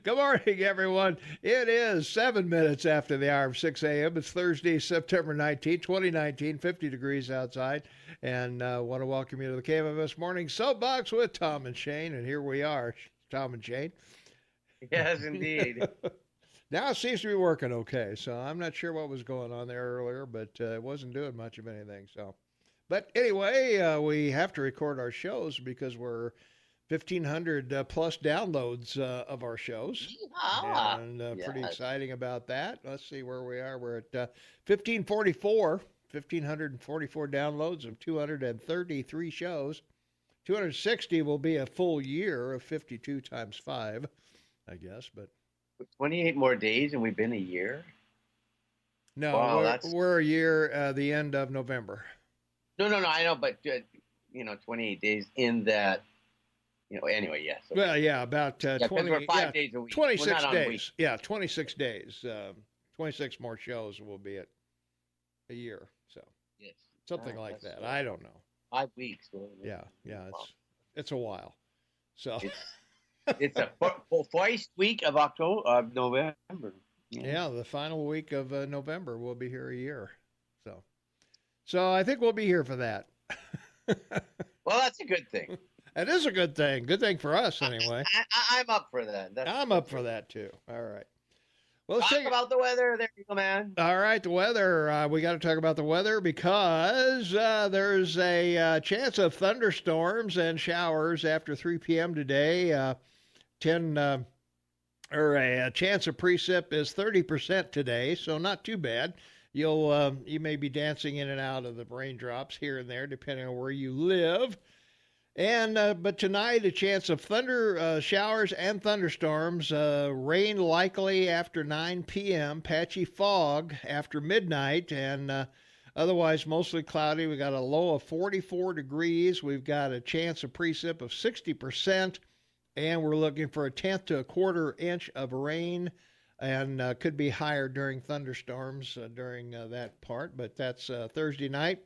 Good morning, everyone. It is 7 minutes after the hour of 6 a.m. It's Thursday, September 19th, 2019, 50 degrees outside. And I want to welcome you to the KMMS Morning Soapbox with Tom and Shane. And here we are, Tom and Shane. Yes, indeed. Now it seems to be working okay. So I'm not sure what was going on there earlier, but it wasn't doing much of anything. But anyway, we have to record our shows because we're 1,500 plus downloads of our shows. Yeehaw. And pretty Yes. exciting about that. Let's see where we are. We're at 1544, 1,544 downloads of 233 shows. 260 will be a full year of 52 times 5, I guess. But 28 more days and we've been a year. no, Wow, we're a year the end of November. No, I know, but 28 days in that, anyway, yes. Okay. Well, yeah, about 'cause 20, we're 5 days a week. 26 We're not on a days. week. Yeah, 26 days. 26 more shows will be at a year. So Yes. something Ah, like that's that. I don't know. 5 weeks. Yeah, Wow. it's a while. So It's a first week of November. yeah, the final week of November we'll be here a year. So I think we'll be here for that. Well, that's a good thing. It is a good thing. Good thing for us anyway. I'm up for that. I'm up for that too. All right. Well, let's Talk about the weather. There you go, man. All right, the weather. We got to talk about the weather because there's a chance of thunderstorms and showers after 3 p.m. today. A chance of precip is 30% today, so not too bad. You may be dancing in and out of the raindrops here and there, depending on where you live. And but tonight, a chance of thunder showers and thunderstorms. Rain likely after 9 p.m. Patchy fog after midnight, and otherwise mostly cloudy. We got a low of 44 degrees. We've got a chance of precip of 60%, and we're looking for a tenth to a quarter inch of rain, and could be higher during thunderstorms during that part. But that's Thursday night.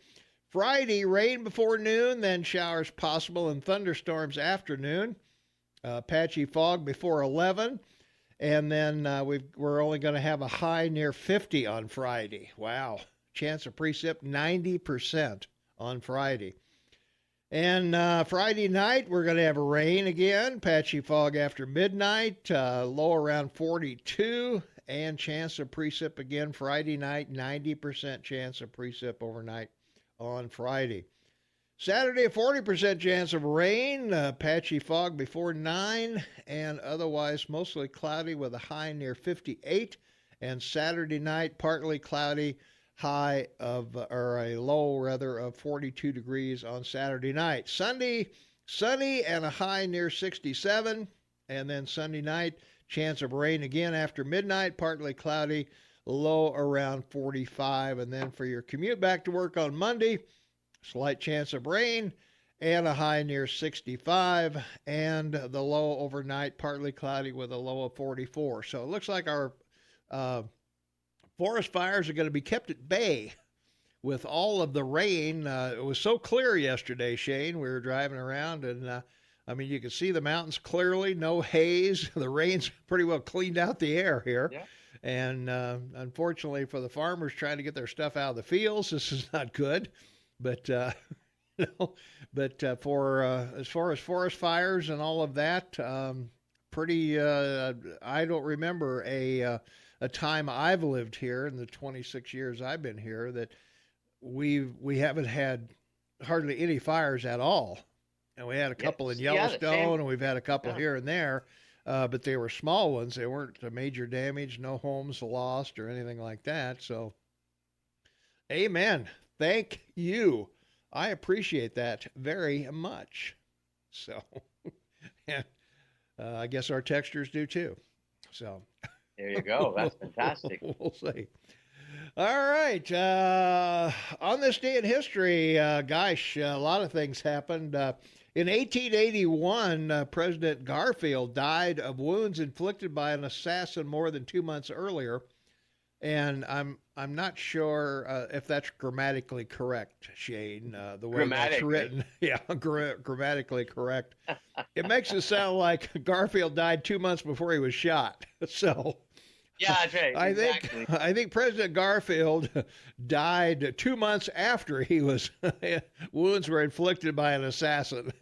Friday, rain before noon, then showers possible and thunderstorms afternoon. Patchy fog before 11. And then we're only going to have a high near 50 on Friday. Wow. Chance of precip 90% on Friday. And Friday night, we're going to have rain again. Patchy fog after midnight. Low around 42. And chance of precip again Friday night. 90% chance of precip overnight on Friday. Saturday, a 40% chance of rain, patchy fog before 9, and otherwise mostly cloudy with a high near 58. And Saturday night, partly cloudy, high of, or a low rather, of 42 degrees on Saturday night. Sunday, sunny and a high near 67. And then Sunday night, chance of rain again after midnight, partly cloudy, low around 45. And then for your commute back to work on Monday, slight chance of rain and a high near 65, and the low overnight partly cloudy with a low of 44. So it looks like our forest fires are going to be kept at bay with all of the rain. It was so clear yesterday, Shane. We were driving around, and you could see the mountains clearly, no haze. The rain's pretty well cleaned out the air here. Yeah. And unfortunately for the farmers trying to get their stuff out of the fields, this is not good. But for as far as forest fires and all of that, pretty. I don't remember a time I've lived here in the 26 years I've been here that we haven't had hardly any fires at all. And we had a couple in Yellowstone, and we've had a couple here and there. But they were small ones. They weren't major damage, no homes lost or anything like that. So, amen. Thank you. I appreciate that very much. So, and I guess our texters do too. So, there you go. That's fantastic. We'll see. All right. On this day in history, gosh, a lot of things happened. In 1881, President Garfield died of wounds inflicted by an assassin more than 2 months earlier. And I'm I'm not sure if that's grammatically correct, Shane. The way that's Grammatically. written, yeah, grammatically correct. It makes it sound like Garfield died 2 months before he was shot. So Yeah, that's right. Exactly. I think President Garfield died 2 months after he was wounds were inflicted by an assassin.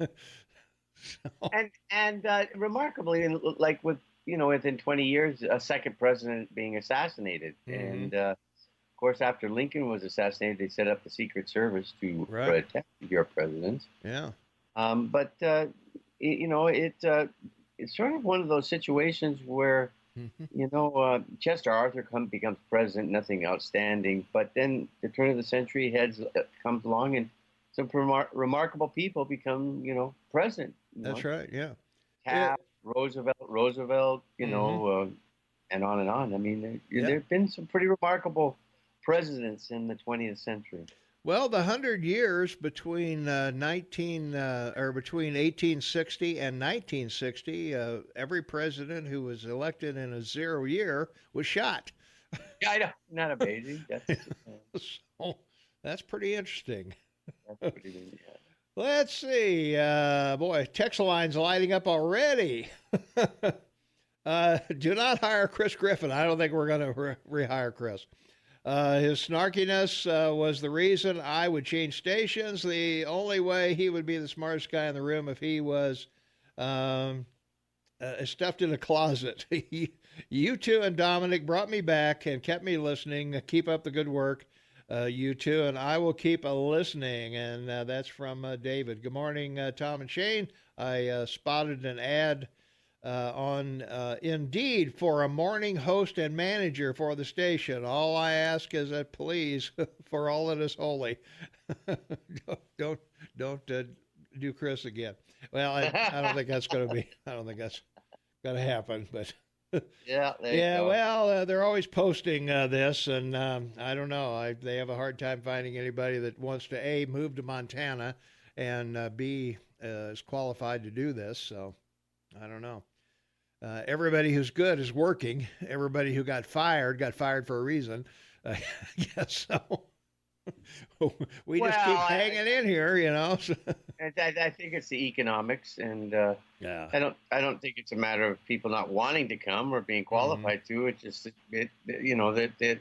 So, And remarkably, like with within 20 years, a second president being assassinated, hmm and of course, after Lincoln was assassinated, they set up the Secret Service to right, protect your presidents. yeah, But it's sort of one of those situations where hmm Chester Arthur becomes president, nothing outstanding. But then the turn of the century heads comes along, and some remarkable people become president. that's right, yeah. Taft, Roosevelt, Hmm and on and on. I mean, yeah. there've been some pretty remarkable presidents in the 20th century. Well, the 100 years between 1860 and 1960, every president who was elected in a 0 year was shot. Yeah, I know. Not amazing. So that's pretty interesting. That's pretty good. Yeah. Let's see. Boy, text line's lighting up already. Do not hire Chris Griffin. I don't think we're going to rehire Chris. His snarkiness was the reason I would change stations. The only way he would be the smartest guy in the room if he was stuffed in a closet. You two and Dominic brought me back and kept me listening. Keep up the good work, you two, and I will keep listening. And that's from David. Good morning, Tom and Shane. I spotted an ad on Indeed for a morning host and manager for the station. All I ask is that please, for all that is holy, don't do Chris again. Well, I don't think that's going to be. I don't think that's going to happen. But Yeah, there you yeah, go. well, they're always posting this, and I don't know. They have a hard time finding anybody that wants to A, move to Montana, and B, is qualified to do this. So I don't know. Everybody who's good is working. Everybody who got fired for a reason. I guess so. We just keep Well, hanging in here, you know. I think it's the economics, and Yeah. I don't think it's a matter of people not wanting to come or being hmm qualified to. It's just that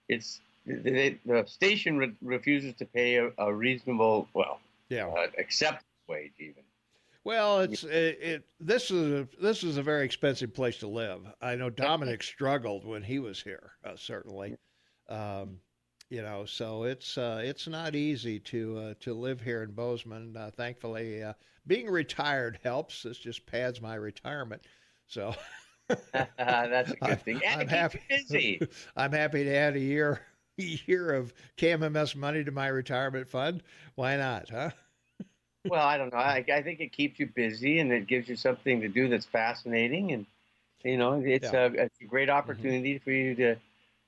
it's the station refuses to pay a reasonable, well, Yeah. acceptable wage even. Well, this is a very expensive place to live. I know Dominic struggled when he was here, certainly. Um, so it's not easy to live here in Bozeman. Thankfully, being retired helps. This just pads my retirement. So That's a good thing, and I'm it keeps happy. you busy. I'm happy to add a year of KMMS money to my retirement fund. Why not, huh? Well, I don't know. I think it keeps you busy, and it gives you something to do that's fascinating, and Yeah. it's a great hmm opportunity for you to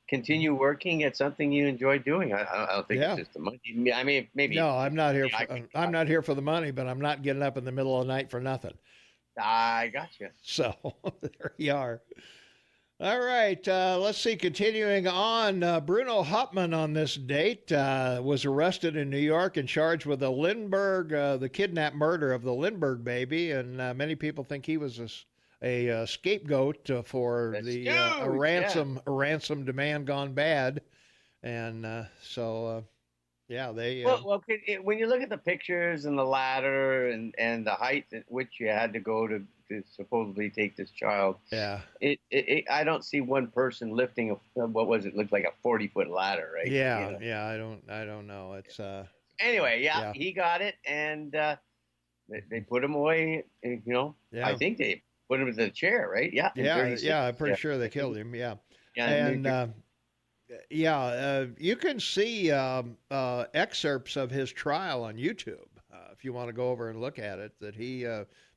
continue working at something you enjoy doing. I don't think it's Yeah. just the money. I mean, maybe No, I'm not here. I think I'm not here for the money, but I'm not getting up in the middle of the night for nothing. I got you. So there you are. All right, let's see. Continuing on, Bruno Hauptmann on this date was arrested in New York and charged with the kidnap murder of the Lindbergh baby, and many people think he was a scapegoat for That's the huge. Yeah. a ransom demand gone bad, and yeah, they Well, when you look at the pictures and the ladder and the height at which you had to go to supposedly take this child, yeah. I don't see one person lifting what was it looked like a 40-foot ladder, right? Yeah, yeah, I don't know. It's Anyway, yeah, yeah, he got it, and they put him away. I yeah, think they put him to the chair, right? Yeah, in yeah, 36. yeah. I'm pretty Yeah, sure they killed him. Yeah, yeah, and yeah, you can see excerpts of his trial on YouTube if you want to go over and look at it. That he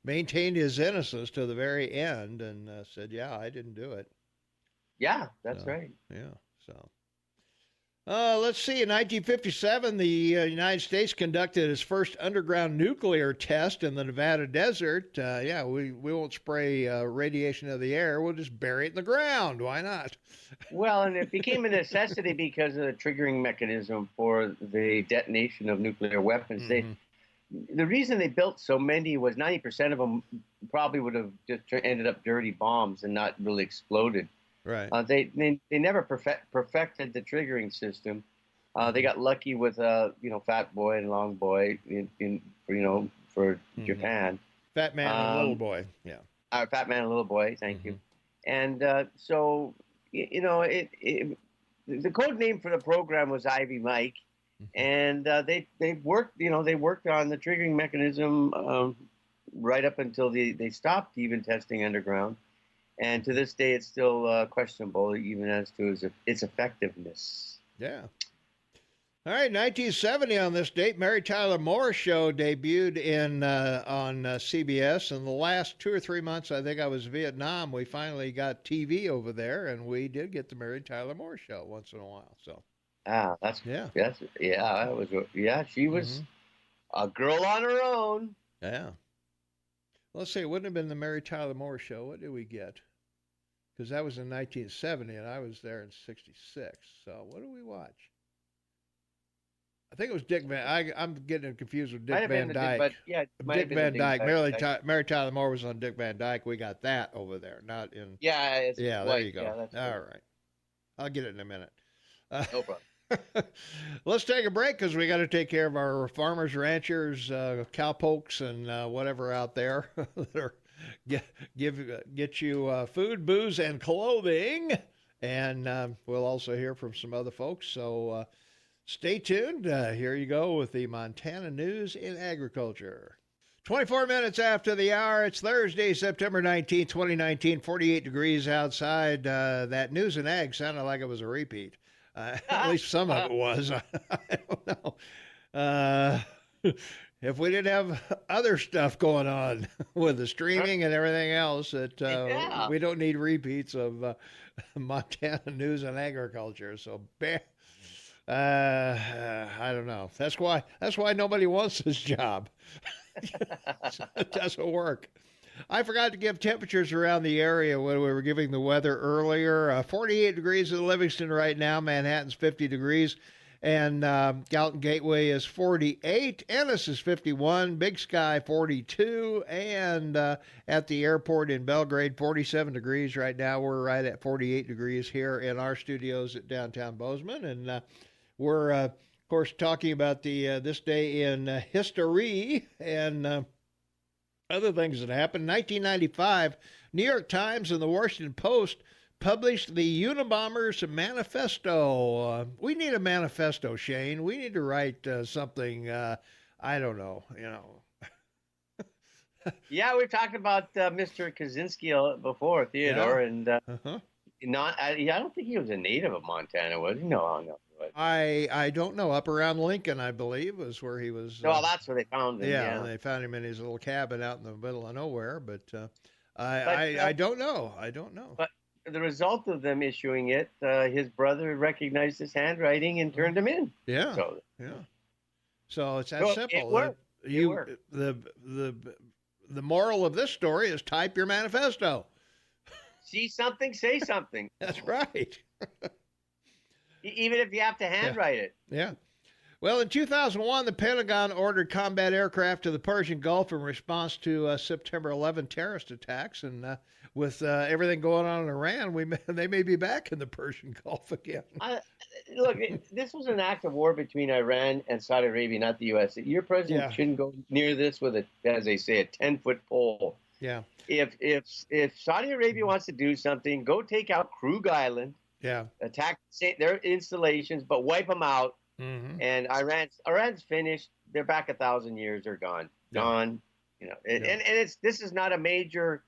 maintained his innocence to the very end and said, "Yeah, I didn't do it." yeah, that's So right. yeah, so. Let's see. In 1957, the United States conducted its first underground nuclear test in the Nevada desert. We won't spray radiation of the air. We'll just bury it in the ground. Why not? Well, and it became a necessity because of the triggering mechanism for the detonation of nuclear weapons. Mm-hmm. The reason they built so many was 90% of them probably would have just ended up dirty bombs and not really exploded. Right. They never perfected the triggering system. They got lucky with Fat Boy and Long Boy for Japan. Fat Man and Little Boy. Yeah. Fat Man and Little Boy. Thank you. And so the code name for the program was Ivy Mike, and they worked on the triggering mechanism right up until they stopped even testing underground. And to this day, it's still questionable, even as to its effectiveness. Yeah. All right, 1970 on this date, Mary Tyler Moore Show debuted on CBS. In the last 2 or 3 months, I think I was in Vietnam, we finally got TV over there, and we did get the Mary Tyler Moore Show once in a while. So. She was a girl on her own. Yeah. Let's see, it wouldn't have been the Mary Tyler Moore Show. What did we get? Because that was in 1970, and I was there in 66. So what did we watch? I think it was Dick Van. I'm getting confused with Dick Van Dyke. Dick Van Dyke. Mary Tyler Moore was on Dick Van Dyke. We got that over there, not in. Yeah. There you go. All right. I'll get it in a minute. No problem. Let's take a break because we got to take care of our farmers, ranchers, cowpokes, and whatever out there that are get you food, booze, and clothing. And we'll also hear from some other folks. So stay tuned. Here you go with the Montana News in Agriculture. 24 minutes after the hour. It's Thursday, September 19th, 2019. 48 degrees outside. That News in Ag sounded like it was a repeat. At least some of it was. I don't know. If we didn't have other stuff going on with the streaming and everything else, we don't need repeats of Montana News and Agriculture. So, I don't know. That's why nobody wants this job. It doesn't work. I forgot to give temperatures around the area when we were giving the weather earlier. 48 degrees in Livingston right now. Manhattan's 50 degrees. And Gallatin Gateway is 48. Ennis is 51. Big Sky, 42. And at the airport in Belgrade, 47 degrees right now. We're right at 48 degrees here in our studios at downtown Bozeman. And we're, of course, talking about this day in history and other things that happened. 1995, New York Times and the Washington Post published the Unabomber's Manifesto. We need a manifesto, Shane. We need to write something, I don't know, Yeah, we've talked about Mr. Kaczynski before, Theodore, and I don't think he was a native of Montana, was he? No. I don't know. Up around Lincoln, I believe, was where he was. Well, that's where they found him. Yeah, they found him in his little cabin out in the middle of nowhere. But I don't know. But the result of them issuing it, his brother recognized his handwriting and turned him in. Yeah. So it's that simple. It worked. The moral of this story is type your manifesto. See something, say something. That's right. Even if you have to handwrite it. Yeah. Well, in 2001, the Pentagon ordered combat aircraft to the Persian Gulf in response to September 11 terrorist attacks. And with everything going on in Iran, they may be back in the Persian Gulf again. Look, this was an act of war between Iran and Saudi Arabia, not the U.S. Your president shouldn't go near this with, as they say, a 10-foot pole. Yeah. If Saudi Arabia wants to do something, go take out Krug Island. Yeah. Attack their installations, but wipe them out. Mm-hmm. And Iran's finished. They're back 1,000 years. They're gone. Gone. And this is not a major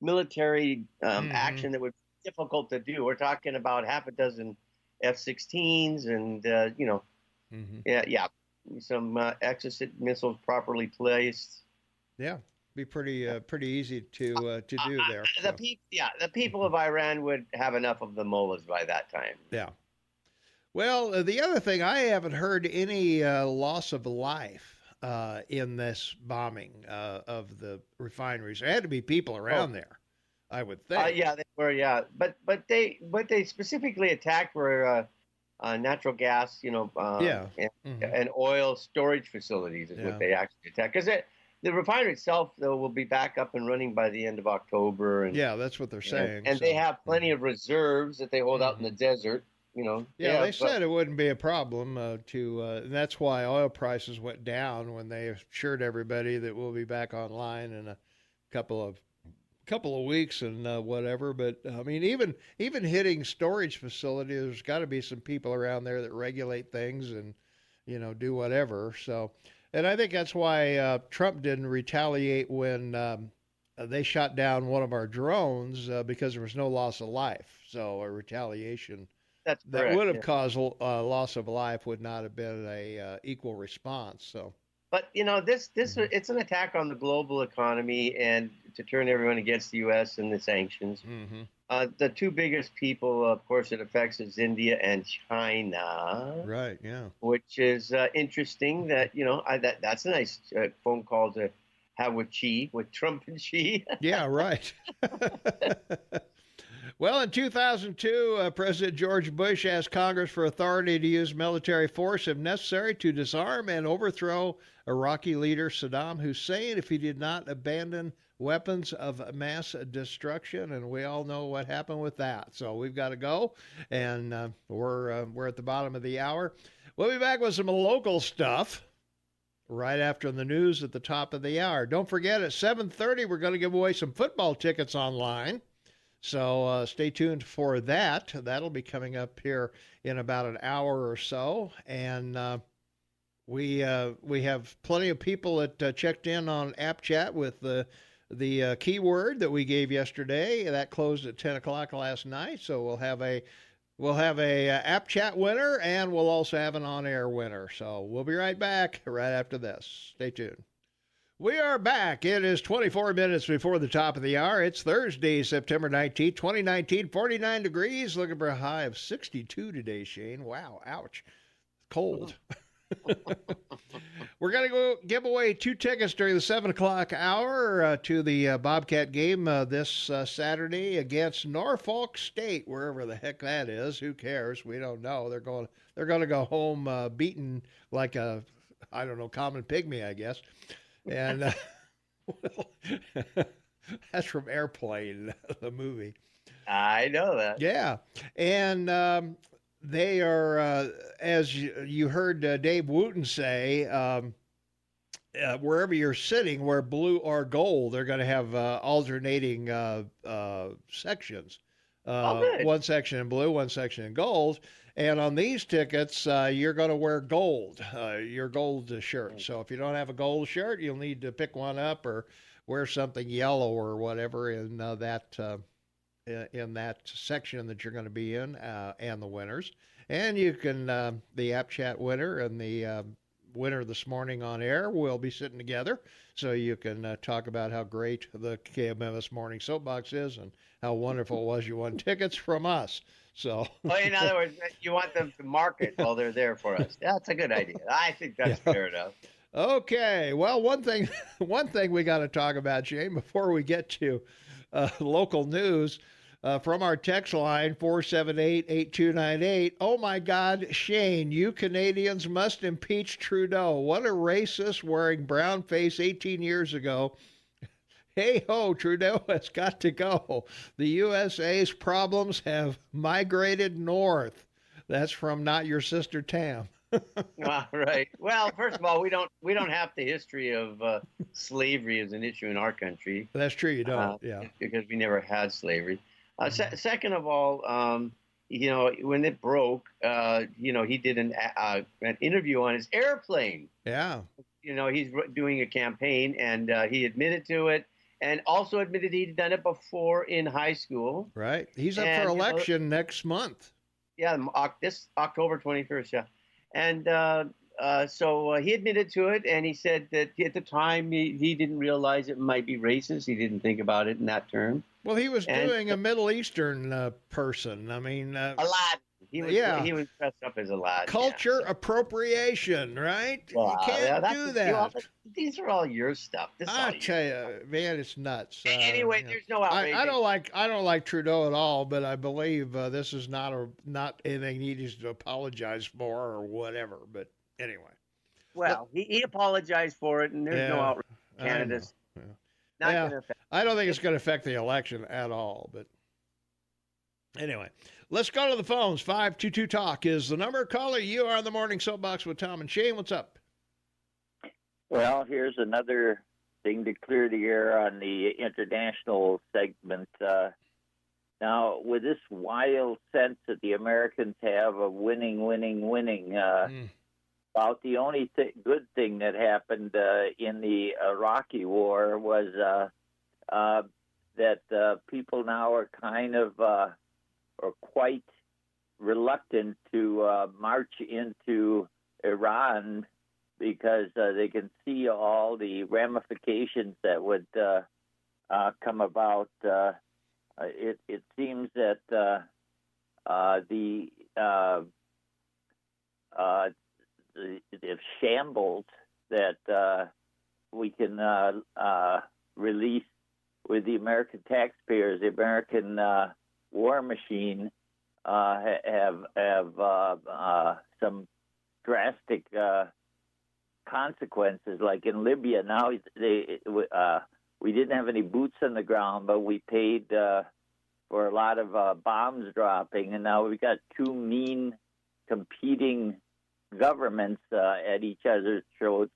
military action that would be difficult to do. We're talking about half a dozen F-16s and some Exocet missiles properly placed. Yeah. Be pretty easy to do there. The people of Iran would have enough of the mullahs by that time. Yeah. Well, the other thing, I haven't heard any loss of life in this bombing of the refineries. There had to be people Oh, around there, I would think. yeah, they were. Yeah, but they what they specifically attacked were natural gas, Yeah. Hmm. and oil storage facilities is what Yeah. they actually attacked. Because the refinery itself, though, will be back up and running by the end of October, and Yeah, that's what they're saying. and they So. have plenty of reserves that they hold out in Hmm. the desert. They Yeah, they have. said it wouldn't be a problem and that's why oil prices went down when they assured everybody that we'll be back online in a couple of weeks and whatever. But I mean, even hitting storage facilities, there's got to be some people around there that regulate things and do whatever. So, and I think that's why Trump didn't retaliate when they shot down one of our drones because there was no loss of life. So a retaliation That's that correct. would have Yeah. caused loss of life would not have been a equal response. So. But this Hmm. it's an attack on the global economy and to turn everyone against the U.S. and the sanctions. Hmm. The two biggest people, of course, it affects is India and China, Right. Yeah. which is interesting. That that's a nice phone call to have with Trump and Xi. Yeah. Right. Well, in 2002, President George Bush asked Congress for authority to use military force if necessary to disarm and overthrow Iraqi leader Saddam Hussein if he did not abandon weapons of mass destruction. And we all know what happened with that. So we've got to go, and we're at the bottom of the hour. We'll be back with some local stuff right after the news at the top of the hour. Don't forget, at 7:30, we're going to give away some football tickets online. So stay tuned for that. That'll be coming up here in about an hour or so. And we have plenty of people that checked in on App Chat with the keyword that we gave yesterday. That closed at 10 o'clock last night. So we'll have a App Chat winner, and we'll also have an on-air winner. So we'll be right back right after this. Stay tuned. We are back. It is 24 minutes before the top of the hour. It's Thursday, September 19th, 2019, 49 degrees. Looking for a high of 62 today, Shane. Wow, ouch. Cold. We're going to go give away 2 tickets during the 7 o'clock hour to the Bobcat game this Saturday against Norfolk State, wherever the heck that is. Who cares? We don't know. They're going to go home beaten like a, I don't know, common pygmy, I guess. And well, that's from Airplane, the movie. I know that. Yeah. And they are, as you heard Dave Wooten say, wherever you're sitting, where blue or gold, they're going to have alternating sections. Good. One section in blue, one section in gold. And on these tickets, you're going to wear gold, your gold shirt. So if you don't have a gold shirt, you'll need to pick one up or wear something yellow or whatever in that section that you're going to be in, and the winners. And you can, the App Chat winner and the winner this morning on air will be sitting together, so you can talk about how great the KMMS Morning Soapbox is and how wonderful it was you won tickets from us. So, Well, in other words, you want them to market while they're there for us. That's a good idea. I think that's fair enough. Okay. Well, one thing we got to talk about, Shane, before we get to local news from our text line 478-8298. Oh my God, Shane, you Canadians must impeach Trudeau. What a racist wearing brown face 18 years ago. Hey ho, Trudeau has got to go. The USA's problems have migrated north. That's from Not Your Sister Tam. Right. Well, first of all, we don't have the history of slavery as an issue in our country. That's true, you don't. Yeah. Because we never had slavery. Second of all, when it broke, he did an interview on his airplane. Yeah. He's doing a campaign, and he admitted to it, and also admitted he'd done it before in high school. Right. He's up for election next month. Yeah, this October 21st. Yeah, and so he admitted to it, and he said that at the time he didn't realize it might be racist. He didn't think about it in that term. Well, he was doing a Middle Eastern person. I mean, Aladdin. He was Yeah. he was dressed up as Aladdin. Culture Yeah, so. appropriation, right? You can't That's do that. these are all your stuff. This is I all you. tell you, man, it's nuts. Anyway, there's no outrage. I don't like Trudeau at all, but I believe this is not anything he needs to apologize for or whatever. But anyway, Well, he apologized for it, and there's no yeah, outrage. I know. Canada's Yeah. not Yeah, going to affect. I don't think it's going to affect the election at all. But anyway, let's go to the phones. 522 Talk is the number. Caller, you are on the Morning Soapbox with Tom and Shane. What's up? Well, here's another thing to clear the air on the international segment. Now, with this wild sense that the Americans have of winning, about the only good thing that happened in the Iraqi war was that people now are kind of or quite reluctant to march into Iran because they can see all the ramifications that would come about. It seems that the shambles that we can release with the American taxpayers, the American war machine, have some drastic consequences. Like in Libya, now we didn't have any boots on the ground, but we paid for a lot of bombs dropping, and now we've got two mean competing governments at each other's throats.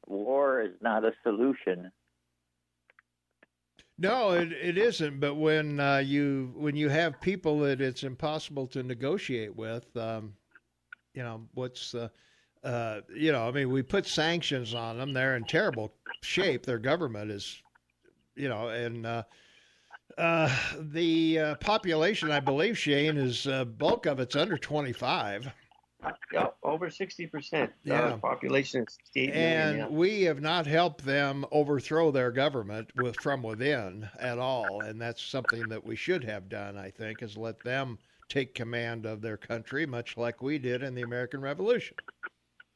War is not a solution. No, it isn't. But when you have people that it's impossible to negotiate with, what's I mean, we put sanctions on them. They're in terrible shape. Their government is, and the population, I believe, Shane, is bulk of it's under 25. Yeah, over 60%. Yeah. Population is 68 and million. Yeah. We have not helped them overthrow their government from within at all. And that's something that we should have done, I think, is let them take command of their country, much like we did in the American Revolution.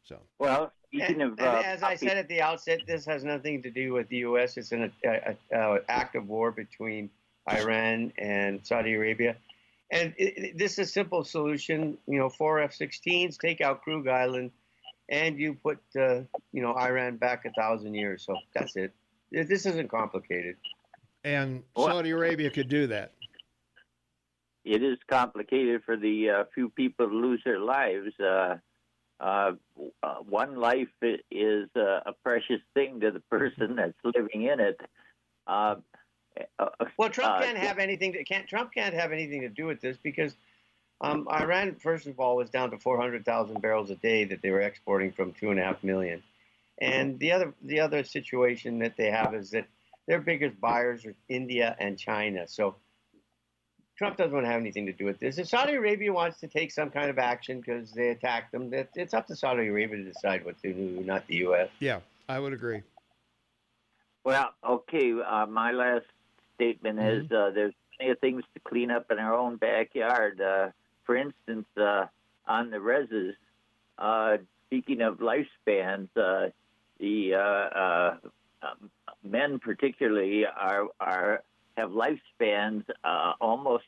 So, well, speaking of, as I said at the outset, this has nothing to do with the U.S. It's an act of war between Iran and Saudi Arabia. And this is a simple solution, 4 F-16s, take out Krug Island, and you put, Iran back 1,000 years. So that's it. This isn't complicated. And Saudi Arabia could do that. It is complicated for the few people who lose their lives. One life is a precious thing to the person that's living in it. Well, Trump can't have anything. Trump can't have anything to do with this because Iran, first of all, was down to 400,000 barrels a day that they were exporting from 2.5 million. And the other situation that they have is that their biggest buyers are India and China. So Trump doesn't want to have anything to do with this. If Saudi Arabia wants to take some kind of action because they attacked them, it's up to Saudi Arabia to decide what to do, not the U.S. Yeah, I would agree. Well, okay, my last statement is there's plenty of things to clean up in our own backyard. For instance, on the reses, speaking of lifespans, the men particularly have lifespans almost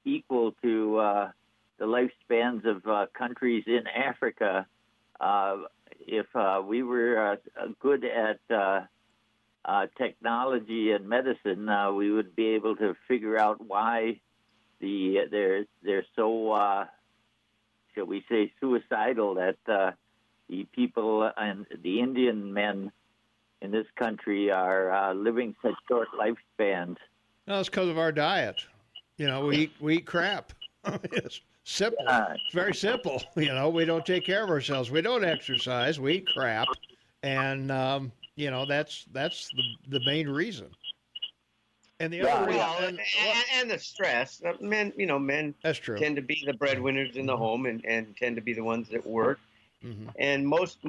equal to the lifespans of countries in Africa. If we were good at technology and medicine, we would be able to figure out why they're so, shall we say, suicidal, that the people and the Indian men in this country are living such short lifespans. No, it's because of our diet. We eat crap. It's simple. It's very simple. We don't take care of ourselves. We don't exercise. We eat crap, and that's the main reason. And the other reason, and the stress. Men that's true. Tend to be the breadwinners in the home and tend to be the ones that work. Mm-hmm. And most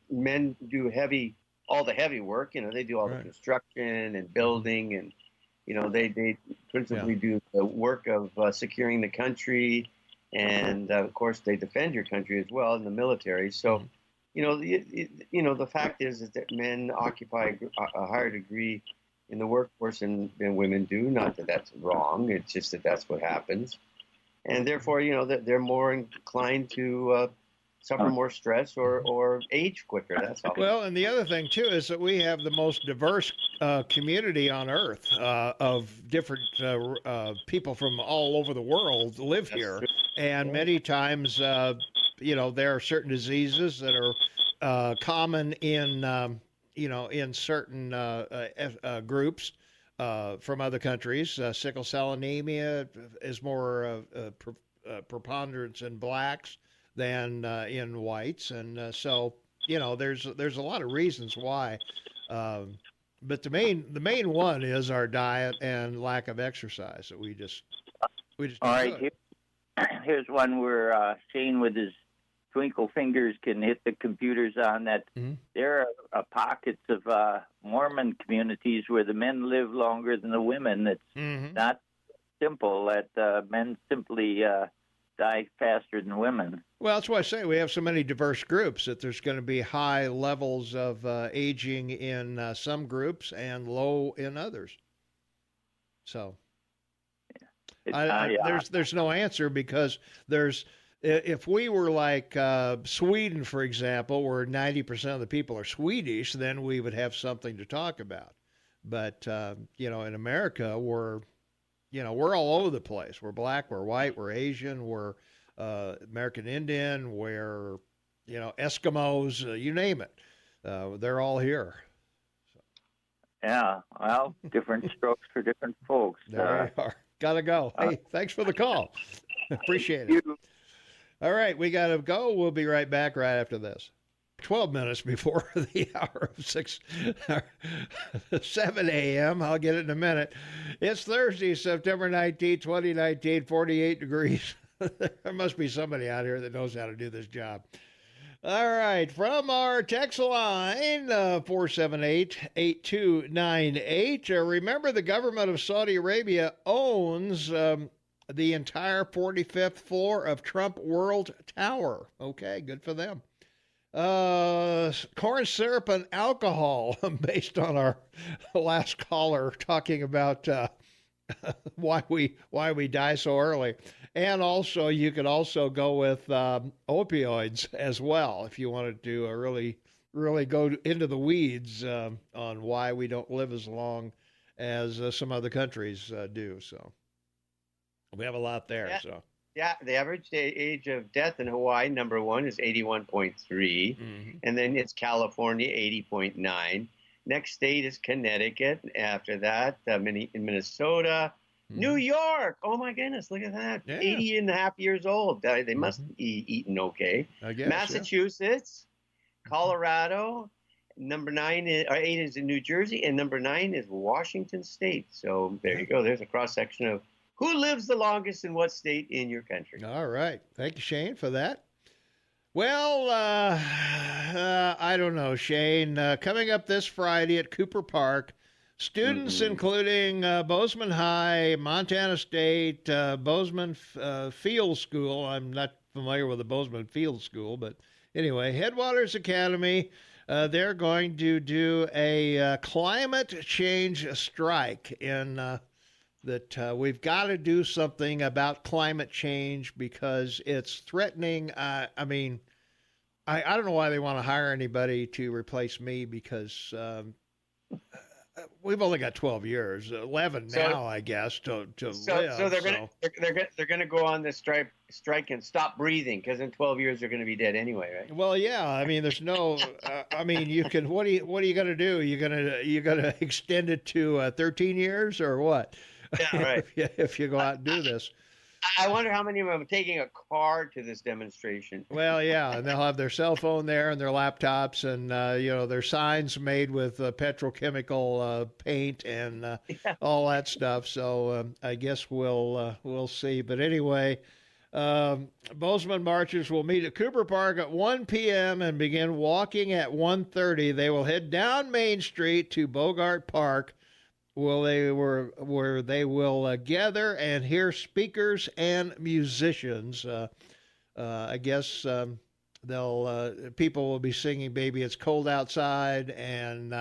men do all the heavy work. They do all the construction and building and they principally do the work of securing the country, and of course they defend your country as well in the military. So, the fact is that men occupy a higher degree in the workforce than women do. Not that that's wrong. It's just that that's what happens. And therefore, they're more inclined to suffer more stress or age quicker. That's all. Well, and the other thing, too, is that we have the most diverse community on Earth of different people from all over the world live here. True. And many times, there are certain diseases that are common in, in certain groups from other countries. Sickle cell anemia is more preponderance in blacks than in whites, and so there's a lot of reasons why, but the main one is our diet and lack of exercise that we just all right. Here's one where Shane with his twinkle fingers can hit the computers on that. Mm-hmm. There are pockets of Mormon communities where the men live longer than the women. It's not simple that men simply die faster than women. Well, that's why I say we have so many diverse groups that there's going to be high levels of aging in some groups and low in others. So there's no answer, because if we were like Sweden, for example, where 90% of the people are Swedish, then we would have something to talk about. But in America, we're all over the place. We're black, we're white, we're Asian, we're American Indian, we're, Eskimos, you name it. They're all here. So. Yeah, well, different strokes for different folks. There we are. Gotta go. Hey, thanks for the call. Appreciate it. All right, we gotta go. We'll be right back right after this. 12 minutes before the hour of 7 a.m. I'll get it in a minute. It's Thursday, September 19, 2019, 48 degrees. There must be somebody out here that knows how to do this job. All right, from our text line, 478-8298. Remember, the government of Saudi Arabia owns the entire 45th floor of Trump World Tower. Okay, good for them. Corn syrup and alcohol, based on our last caller talking about why we die so early. And also, you could also go with opioids as well if you wanted to really go into the weeds on why we don't live as long as some other countries do. So we have a lot there. Yeah. So. Yeah, the average age of death in Hawaii, number one, is 81.3. And then it's California, 80.9. Next state is Connecticut. After that, in Minnesota. New York, oh my goodness, look at that. Yeah. 80 and a half years old. They must be eating okay. I guess, Massachusetts, Colorado. Number 8 is in New Jersey. And number 9 is Washington State. So there you go. There's a cross-section of who lives the longest in what state in your country? All right. Thank you, Shane, for that. Well, I don't know, Shane. Coming up this Friday at Cooper Park, students including Bozeman High, Montana State, Bozeman Field School. I'm not familiar with the Bozeman Field School, but anyway, Headwaters Academy. They're going to do a climate change strike in that we've got to do something about climate change because it's threatening. I don't know why they want to hire anybody to replace me because we've only got 12 years, 11 now, I guess, to live. So they're gonna go on this strike and stop breathing because in 12 years they're going to be dead anyway, right? Well, yeah. I mean, there's no. You can. What are you going to do? You gonna extend it to 13 years or what? Yeah, right. if you go out and do this. I wonder how many of them are taking a car to this demonstration. Well, yeah, and they'll have their cell phone there and their laptops and, their signs made with petrochemical paint and all that stuff. So I guess we'll see. But anyway, Bozeman marchers will meet at Cooper Park at 1 p.m. and begin walking at 1:30. They will head down Main Street to Bogart Park where they will gather and hear speakers and musicians. I guess they'll people will be singing "Baby It's Cold Outside" and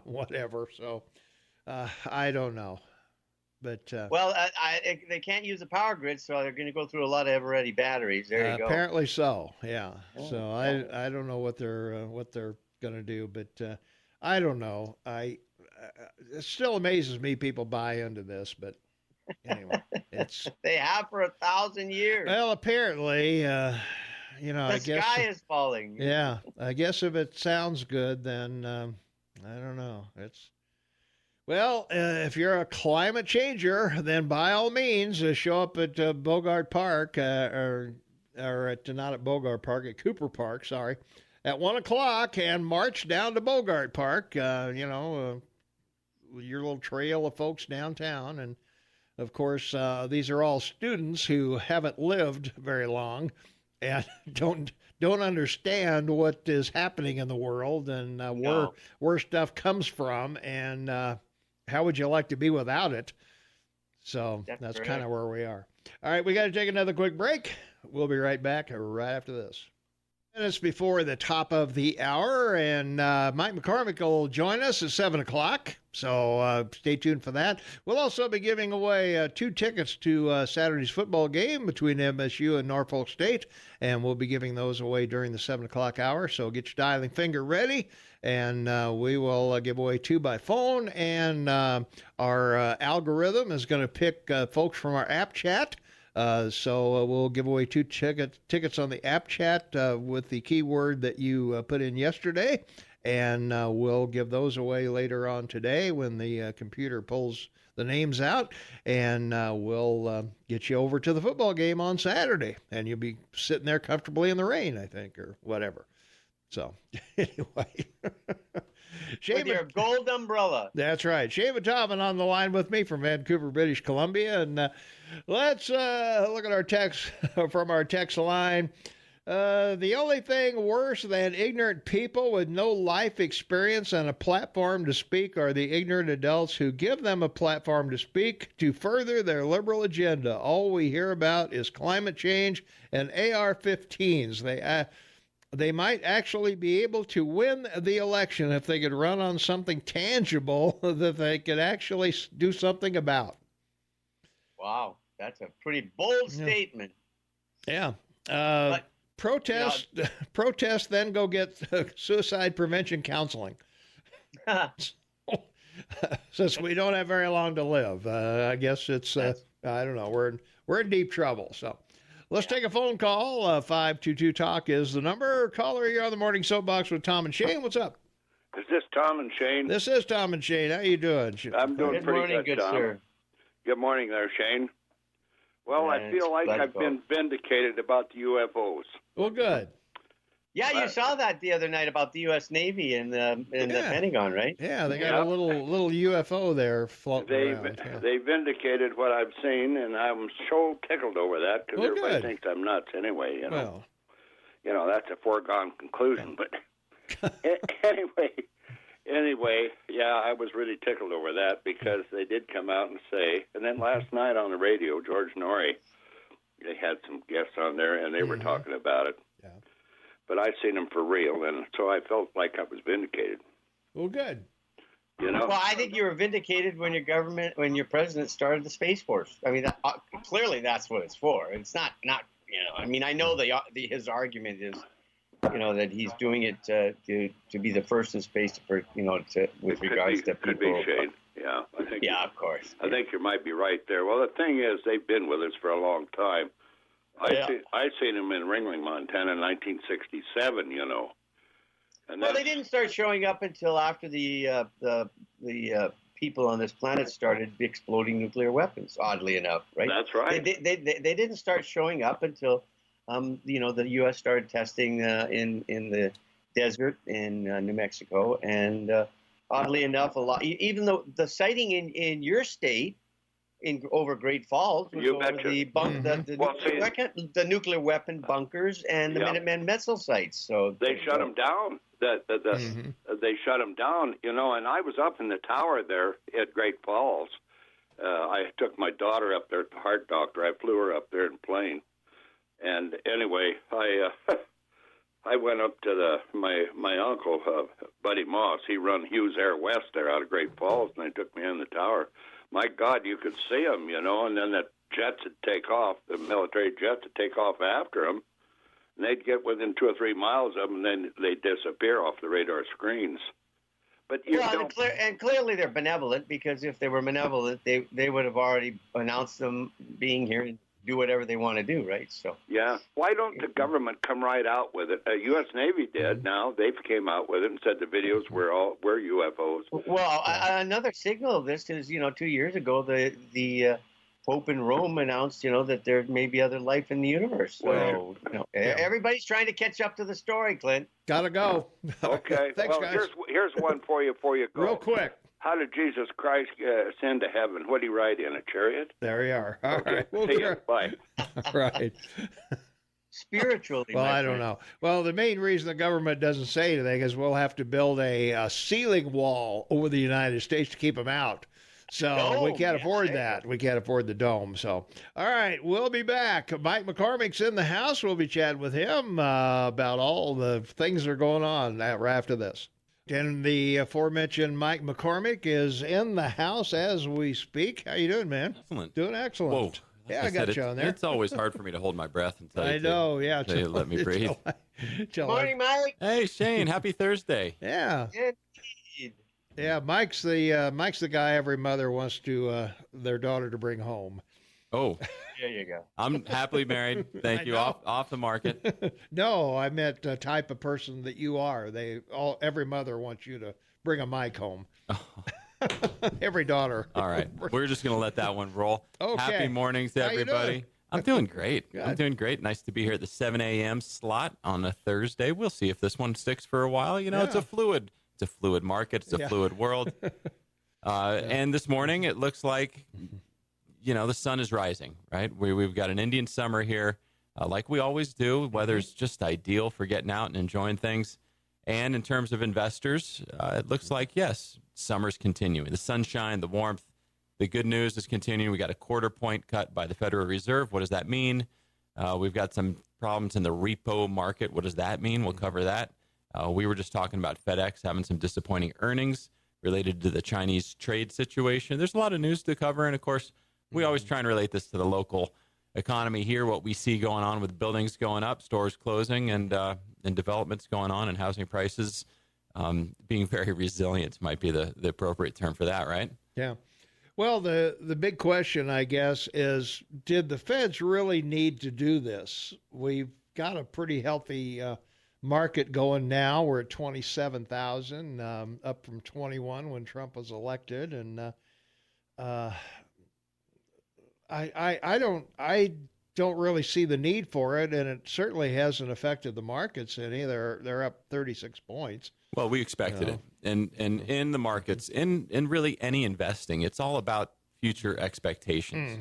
whatever. So I don't know, but they can't use the power grid, so they're going to go through a lot of ever-ready batteries. There you go. Apparently so. Yeah. Oh, So I don't know what they're going to do, but I don't know. It still amazes me people buy into this, but anyway, it's they have for 1,000 years. Well, apparently, the I guess sky is falling. Yeah, I guess if it sounds good, then I don't know. If you're a climate changer, then by all means, show up at Bogart Park, or not at Bogart Park, at Cooper Park, sorry, at 1 o'clock, and march down to Bogart Park. Your little trail of folks downtown, and of course, these are all students who haven't lived very long and don't understand what is happening in the world and where stuff comes from, and how would you like to be without it? So that's kind of where we are. All right, we got to take another quick break. We'll be right back right after this. Minutes before the top of the hour, and Mike McCormick will join us at 7 o'clock, so stay tuned for that. We'll also be giving away 2 tickets to Saturday's football game between MSU and Norfolk State, and we'll be giving those away during the 7 o'clock hour, so get your dialing finger ready, and we will give away 2 by phone, and our algorithm is going to pick folks from our app chat. So we'll give away 2 tickets on the app chat with the keyword that you put in yesterday, and we'll give those away later on today when the computer pulls the names out, and we'll get you over to the football game on Saturday, and you'll be sitting there comfortably in the rain, I think, or whatever. So anyway. With your gold umbrella. That's right. Shane Matavin on the line with me from Vancouver, British Columbia. And let's look at our text from our text line. The only thing worse than ignorant people with no life experience and a platform to speak are the ignorant adults who give them a platform to speak to further their liberal agenda. All we hear about is climate change and AR-15s. They might actually be able to win the election if they could run on something tangible that they could actually do something about. Wow, that's a pretty bold statement. Yeah. Protest, then go get suicide prevention counseling. Since we don't have very long to live, I guess it's, I don't know, we're in deep trouble, so. Let's take a phone call. 522-TALK is the number. Caller, you're on the Morning Soapbox with Tom and Shane. What's up? Is this Tom and Shane? This is Tom and Shane. How you doing? I'm doing pretty good, Tom. Sir. Good morning there, Shane. Well, I feel like I've been vindicated about the UFOs. Well, good. Yeah, you saw that the other night about the U.S. Navy and the Pentagon, right? Yeah, they got a little UFO there floating around. Yeah. They vindicated what I've seen, and I'm so tickled over that because everybody thinks I'm nuts anyway. Well, that's a foregone conclusion. But anyway, yeah, I was really tickled over that because they did come out and say. And then last night on the radio, George Norrie, they had some guests on there, and they were talking about it. Yeah. But I seen them for real, and so I felt like I was vindicated. Well, good. Well, I think you were vindicated when your president started the Space Force. I mean, clearly that's what it's for. It's not. I mean, I know his argument is, that he's doing it to be the first in space with regards to people. Could be Shane. Yeah, I think. Yeah, of course. I think you might be right there. Well, the thing is, they've been with us for a long time. I seen him in Ringling, Montana, in 1967. And they didn't start showing up until after the people on this planet started exploding nuclear weapons. Oddly enough, right? That's right. They didn't start showing up until the U.S. started testing in the desert in New Mexico, and oddly enough, even though the sighting in your state over Great Falls was You over betcha. the nuclear weapon bunkers and the Minuteman missile sites. So they shut them down. They shut them down. You know, and I was up in the tower there at Great Falls. I took my daughter up there at the heart doctor. I flew her up there in plane. And anyway, I went up to my uncle, Buddy Moss. He run Hughes Air West there out of Great Falls, and they took me in the tower. My God, you could see them, you know, and then the jets would take off, the military jets would take off after them, and they'd get within 2 or 3 miles of them, and then they'd disappear off the radar screens. But and clearly they're benevolent, because if they were benevolent, they would have already announced them being here and do whatever they want to do, right? So yeah, why don't the government come right out with it? U.S. Navy did. Now they came out with it and said the videos were UFOs. Well, another signal of this is 2 years ago the Pope in Rome announced that there may be other life in the universe. So everybody's trying to catch up to the story, Clint. Gotta go. Okay. Thanks, well, guys. here's one for you before you go. Real quick. How did Jesus Christ ascend to heaven? What did he ride in, a chariot? There you are. All okay. right. See you. Bye. Right. Spiritually. Well, I don't know. Well, the main reason the government doesn't say anything is we'll have to build a ceiling wall over the United States to keep them out. So we can't afford that. We can't afford the dome. So, all right, we'll be back. Mike McCormick's in the house. We'll be chatting with him about all the things that are going on right after this. And the aforementioned Mike McCormick is in the house as we speak. How you doing, man? Excellent. Doing excellent. Whoa. Yeah, I got you on there. It's always hard for me to hold my breath until I know, yeah. They let me breathe. Morning, Mike. Hey, Shane. Happy Thursday. Yeah. Indeed. Yeah, Mike's the guy every mother wants their daughter to bring home. Oh. There you go. I'm happily married. Thank you. Off the market. No, I meant the type of person that you are. Every mother wants you to bring a Mike home. Every daughter. All right. We're just going to let that one roll. Okay. Happy mornings to everybody. I'm doing great. Good. I'm doing great. Nice to be here at the 7 a.m. slot on a Thursday. We'll see if this one sticks for a while. It's a fluid market. It's a fluid world. And this morning it looks like, the sun is rising, right? We've got an Indian summer here, like we always do. Weather's just ideal for getting out and enjoying things. And in terms of investors, it looks like, yes, summer's continuing. The sunshine, the warmth, the good news is continuing. We got a 1/4 point cut by the Federal Reserve. What does that mean? We've got some problems in the repo market. What does that mean? We'll cover that. We were just talking about FedEx having some disappointing earnings related to the Chinese trade situation. There's a lot of news to cover. And, of course, we always try and relate this to the local economy here, what we see going on with buildings going up, stores closing, and developments going on, and housing prices being very resilient might be the appropriate term for that, right? Yeah. Well, the big question, I guess, is did the feds really need to do this? We've got a pretty healthy market going now. We're at 27,000, up from 21 when Trump was elected, and I don't really see the need for it, and it certainly hasn't affected the markets any. They're up 36 points. Well, we expected it. And in the markets, in really any investing, it's all about future expectations.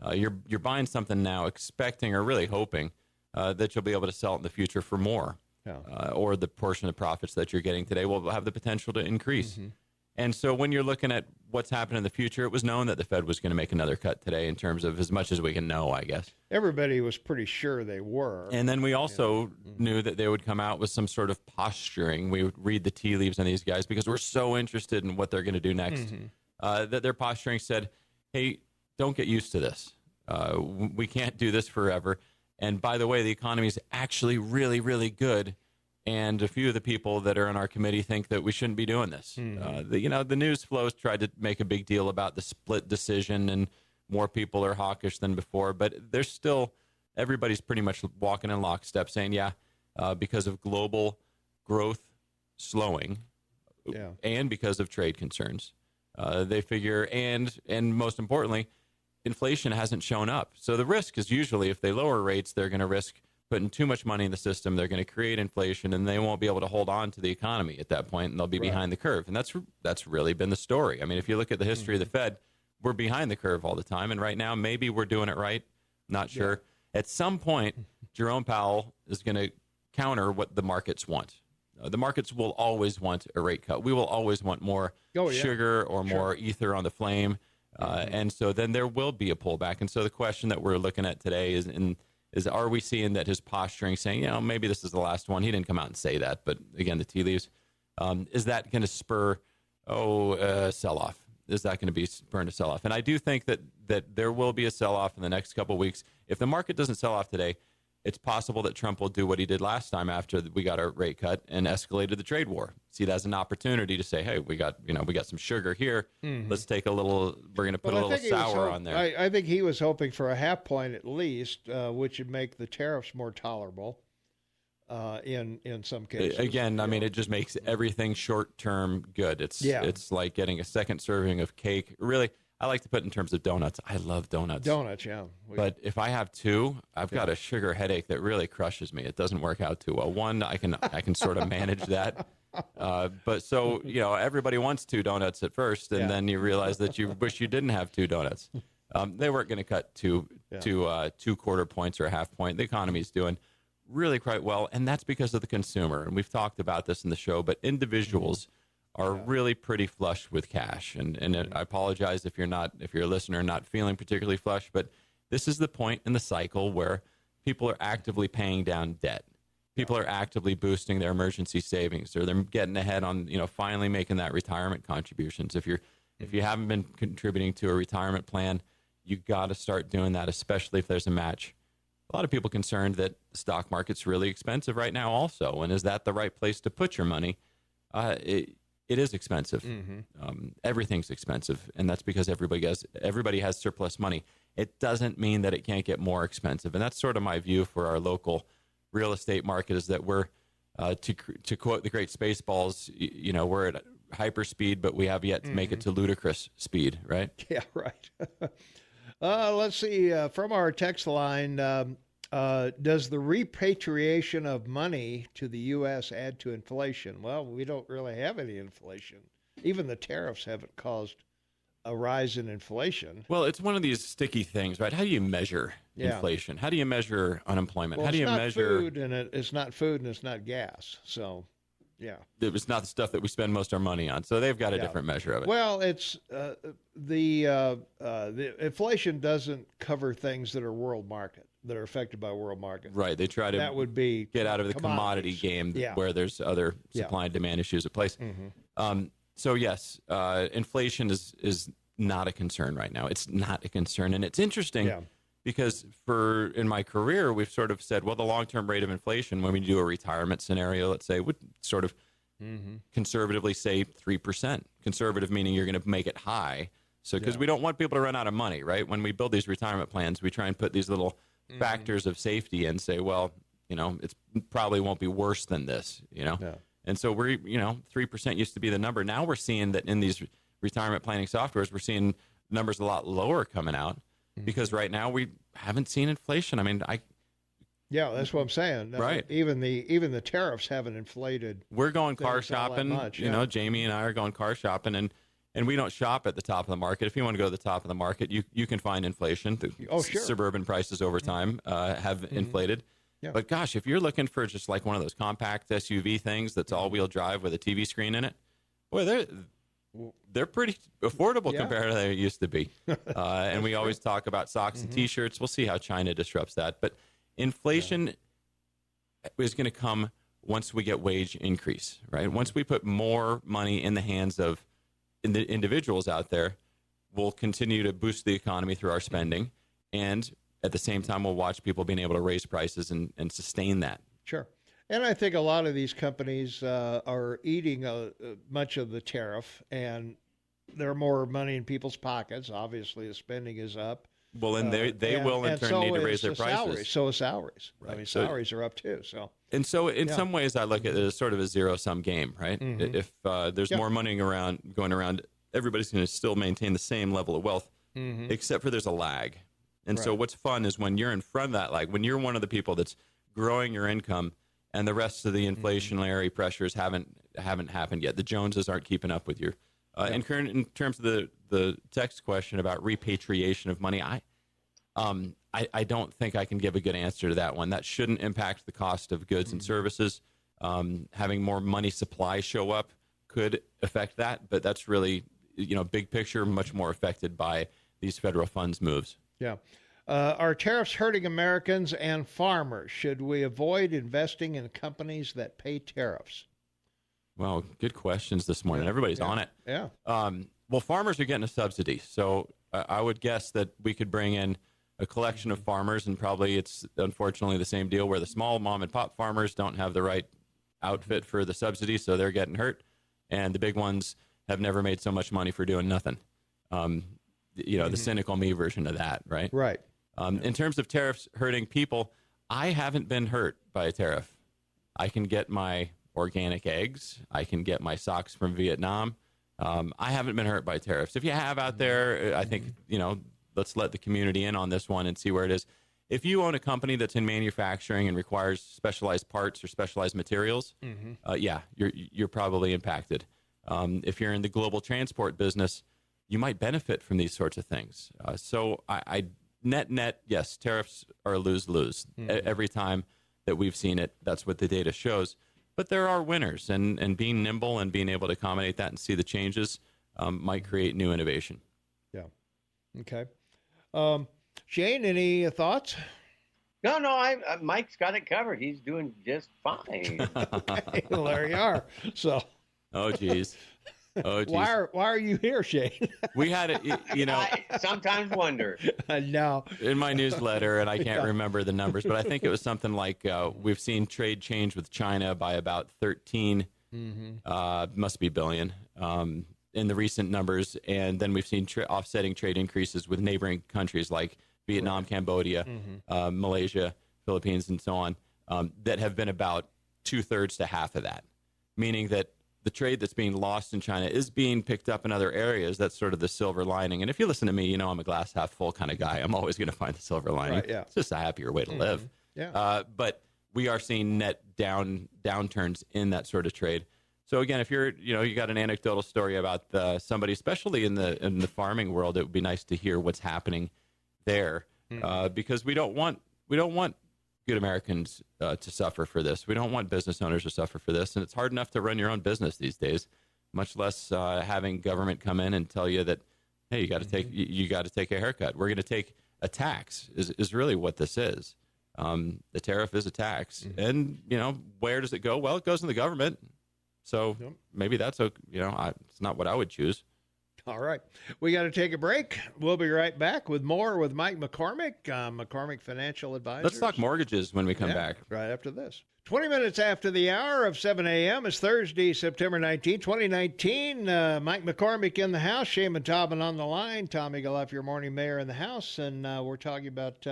Mm-hmm. You're buying something now expecting or really hoping that you'll be able to sell it in the future for more. Yeah. Or the portion of profits that you're getting today will have the potential to increase. Mm-hmm. And so when you're looking at what's happening in the future, it was known that the Fed was going to make another cut today in terms of as much as we can know, I guess. Everybody was pretty sure they were. And then we also knew that they would come out with some sort of posturing. We would read the tea leaves on these guys because we're so interested in what they're going to do next. Mm-hmm. That their posturing said, hey, don't get used to this. We can't do this forever. And by the way, the economy is actually really, really good. And a few of the people that are on our committee think that we shouldn't be doing this. Mm-hmm. The news flows tried to make a big deal about the split decision, and more people are hawkish than before. But there's still, everybody's pretty much walking in lockstep saying, because of global growth slowing and because of trade concerns, they figure, and most importantly, inflation hasn't shown up. So the risk is usually if they lower rates, they're going to risk putting too much money in the system. They're going to create inflation, and they won't be able to hold on to the economy at that point, and they'll be behind the curve. And that's really been the story. I mean, if you look at the history of the Fed, we're behind the curve all the time. And right now, maybe we're doing it right. Not sure. At some point, Jerome Powell is going to counter what the markets want. The markets will always want a rate cut. We will always want more sugar or more ether on the flame. And so then there will be a pullback. And so the question that we're looking at today is are we seeing that his posturing, saying, maybe this is the last one? He didn't come out and say that. But again, the tea leaves. Is that going to spur, sell-off? Is that going to be spurring a sell-off? And I do think that there will be a sell-off in the next couple of weeks. If the market doesn't sell off today, it's possible that Trump will do what he did last time after we got our rate cut and escalated the trade war. See that as an opportunity to say, hey, we got some sugar here. Let's take we're going to put a little sour on there. I think he was hoping for a half point at least, which would make the tariffs more tolerable in some cases. Again, I mean, it just makes everything short-term good. It's like getting a second serving of cake. Really, I like to put it in terms of donuts. I love donuts. Donuts, yeah. But if I have two, I've got a sugar headache that really crushes me. It doesn't work out too well. One, I can sort of manage that. But so, everybody wants two donuts at first, and then you realize that you wish you didn't have two donuts. They weren't going to cut two quarter points or a half point. The economy is doing really quite well, and that's because of the consumer. And we've talked about this in the show, but individuals are really pretty flush with cash. And I apologize if you're a listener not feeling particularly flush, but this is the point in the cycle where people are actively paying down debt. People are actively boosting their emergency savings, or they're getting ahead on, finally making that retirement contributions. If you haven't been contributing to a retirement plan, you got to start doing that, especially if there's a match. A lot of people concerned that the stock market's really expensive right now also. And is that the right place to put your money? It is expensive. Everything's expensive, and that's because everybody has surplus money. It doesn't mean that it can't get more expensive, and that's sort of my view for our local real estate market. Is that we're to quote the great Spaceballs, we're at hyper speed, but we have yet to make it to ludicrous speed, right? Yeah, right. Let's see. From our text line, does the repatriation of money to the U.S. add to inflation? Well, we don't really have any inflation. Even the tariffs haven't caused a rise in inflation. Well, it's one of these sticky things, right? How do you measure inflation? How do you measure unemployment? How do you measure food? And it's not food, and it's not gas. So, yeah, it's not the stuff that we spend most of our money on. So they've got a different measure of it. Well, it's the inflation doesn't cover things that are world market, that are affected by world market. Right. They try to get out of the commodity game where there's other supply and demand issues at place. So yes, inflation is not a concern right now. It's not a concern, and it's interesting because in my career we've sort of said, well, the long-term rate of inflation when we do a retirement scenario, let's say, would sort of conservatively say 3%. Conservative meaning you're going to make it high. So because we don't want people to run out of money, right? When we build these retirement plans, we try and put these little factors of safety and say, well, it probably won't be worse than this, And so 3% used to be the number. Now we're seeing that in these retirement planning softwares, we're seeing numbers a lot lower coming out because right now we haven't seen inflation. I mean, that's what I'm saying. Right. Even the tariffs haven't inflated. We're going car shopping. Jamie and I are going car shopping, and we don't shop at the top of the market. If you want to go to the top of the market, you can find inflation. Sure. Suburban prices over time have inflated. Yeah. But gosh, if you're looking for just like one of those compact SUV things that's all-wheel drive with a TV screen in it, boy, they're pretty affordable compared to they used to be. And we always talk about socks and T-shirts. We'll see how China disrupts that. But inflation is going to come once we get wage increase, right? Once we put more money in the hands of the individuals out there, we'll continue to boost the economy through our spending, and at the same time, we'll watch people being able to raise prices and sustain that. Sure. And I think a lot of these companies are eating much of the tariff, and there are more money in people's pockets. Obviously, the spending is up. Well, and they will in turn need to raise their prices. Salaries. So is salaries. Right. I mean, salaries are up too. So. And so in some ways, I look at it as sort of a zero-sum game, right? If there's more money going around, everybody's going to still maintain the same level of wealth, except for there's a lag. And so what's fun is when you're in front of that lag, when you're one of the people that's growing your income and the rest of the inflationary pressures haven't happened yet. The Joneses aren't keeping up with you. In terms of the text question about repatriation of money, I don't think I can give a good answer to that one. That shouldn't impact the cost of goods and services. Having more money supply show up could affect that, but that's really, big picture, much more affected by these federal funds moves. Yeah. Are tariffs hurting Americans and farmers? Should we avoid investing in companies that pay tariffs? Well, good questions this morning. Everybody's on it. Yeah. Well, farmers are getting a subsidy, so I would guess that we could bring in a collection of farmers, and probably it's unfortunately the same deal where the small mom and pop farmers don't have the right outfit for the subsidy, so they're getting hurt, and the big ones have never made so much money for doing nothing. The cynical me version of that, right? Right. In terms of tariffs hurting people, I haven't been hurt by a tariff. I can get my organic eggs. I can get my socks from Vietnam. I haven't been hurt by tariffs. If you have out there, I think, let's let the community in on this one and see where it is. If you own a company that's in manufacturing and requires specialized parts or specialized materials, you're probably impacted. If you're in the global transport business, you might benefit from these sorts of things. So I net, yes, tariffs are a lose-lose. Every time that we've seen it, that's what the data shows. But there are winners, and being nimble and being able to accommodate that and see the changes might create new innovation. Yeah. Okay. Shane, any thoughts? No, Mike's got it covered. He's doing just fine. Okay, well, there you are. So. Oh, geez. Why are you here, Shane? We had it, I sometimes wonder. No. In my newsletter, and I can't remember the numbers, but I think it was something like we've seen trade change with China by about 13, must be billion, in the recent numbers. And then we've seen offsetting trade increases with neighboring countries like Vietnam, Cambodia, Malaysia, Philippines, and so on, that have been about 2/3 to half of that, meaning that the trade that's being lost in China is being picked up in other areas. That's sort of the silver lining. And if you listen to me, I'm a glass half full kind of guy. I'm always going to find the silver lining. Right, yeah. It's just a happier way to live. Yeah. But we are seeing net downturns in that sort of trade. So again, if you're, you got an anecdotal story about somebody, especially in the farming world, it would be nice to hear what's happening there, because we don't want good Americans to suffer for this. We don't want business owners to suffer for this, and it's hard enough to run your own business these days, much less having government come in and tell you that, hey, you got to take a haircut. We're going to take a tax. Is really what this is. The tariff is a tax, and where does it go? Well, it goes in the government. So maybe that's it's not what I would choose. All right. We got to take a break. We'll be right back with more with Mike McCormick, McCormick Financial Advisors. Let's talk mortgages when we come back. Right after this. 20 minutes after the hour of 7 a.m. is Thursday, September 19, 2019. Mike McCormick in the house, Shaman Taubman on the line, Tommy Galoff, your morning mayor in the house, and we're talking about,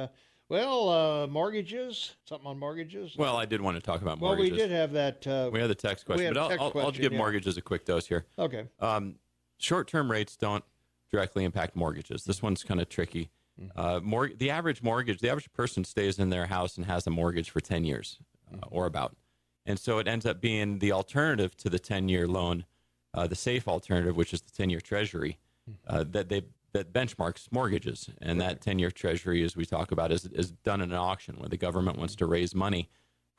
mortgages, something on mortgages. Well, I did want to talk about mortgages. Well, we did have that. We had the text question, but I'll give mortgages a quick dose here. Okay. Short-term rates don't directly impact mortgages. This one's kind of tricky. The average person stays in their house and has a mortgage for 10 years or about. And so it ends up being the alternative to the 10-year loan, the safe alternative, which is the 10-year treasury, that benchmarks mortgages. And that 10-year treasury, as we talk about, is done in an auction where the government wants to raise money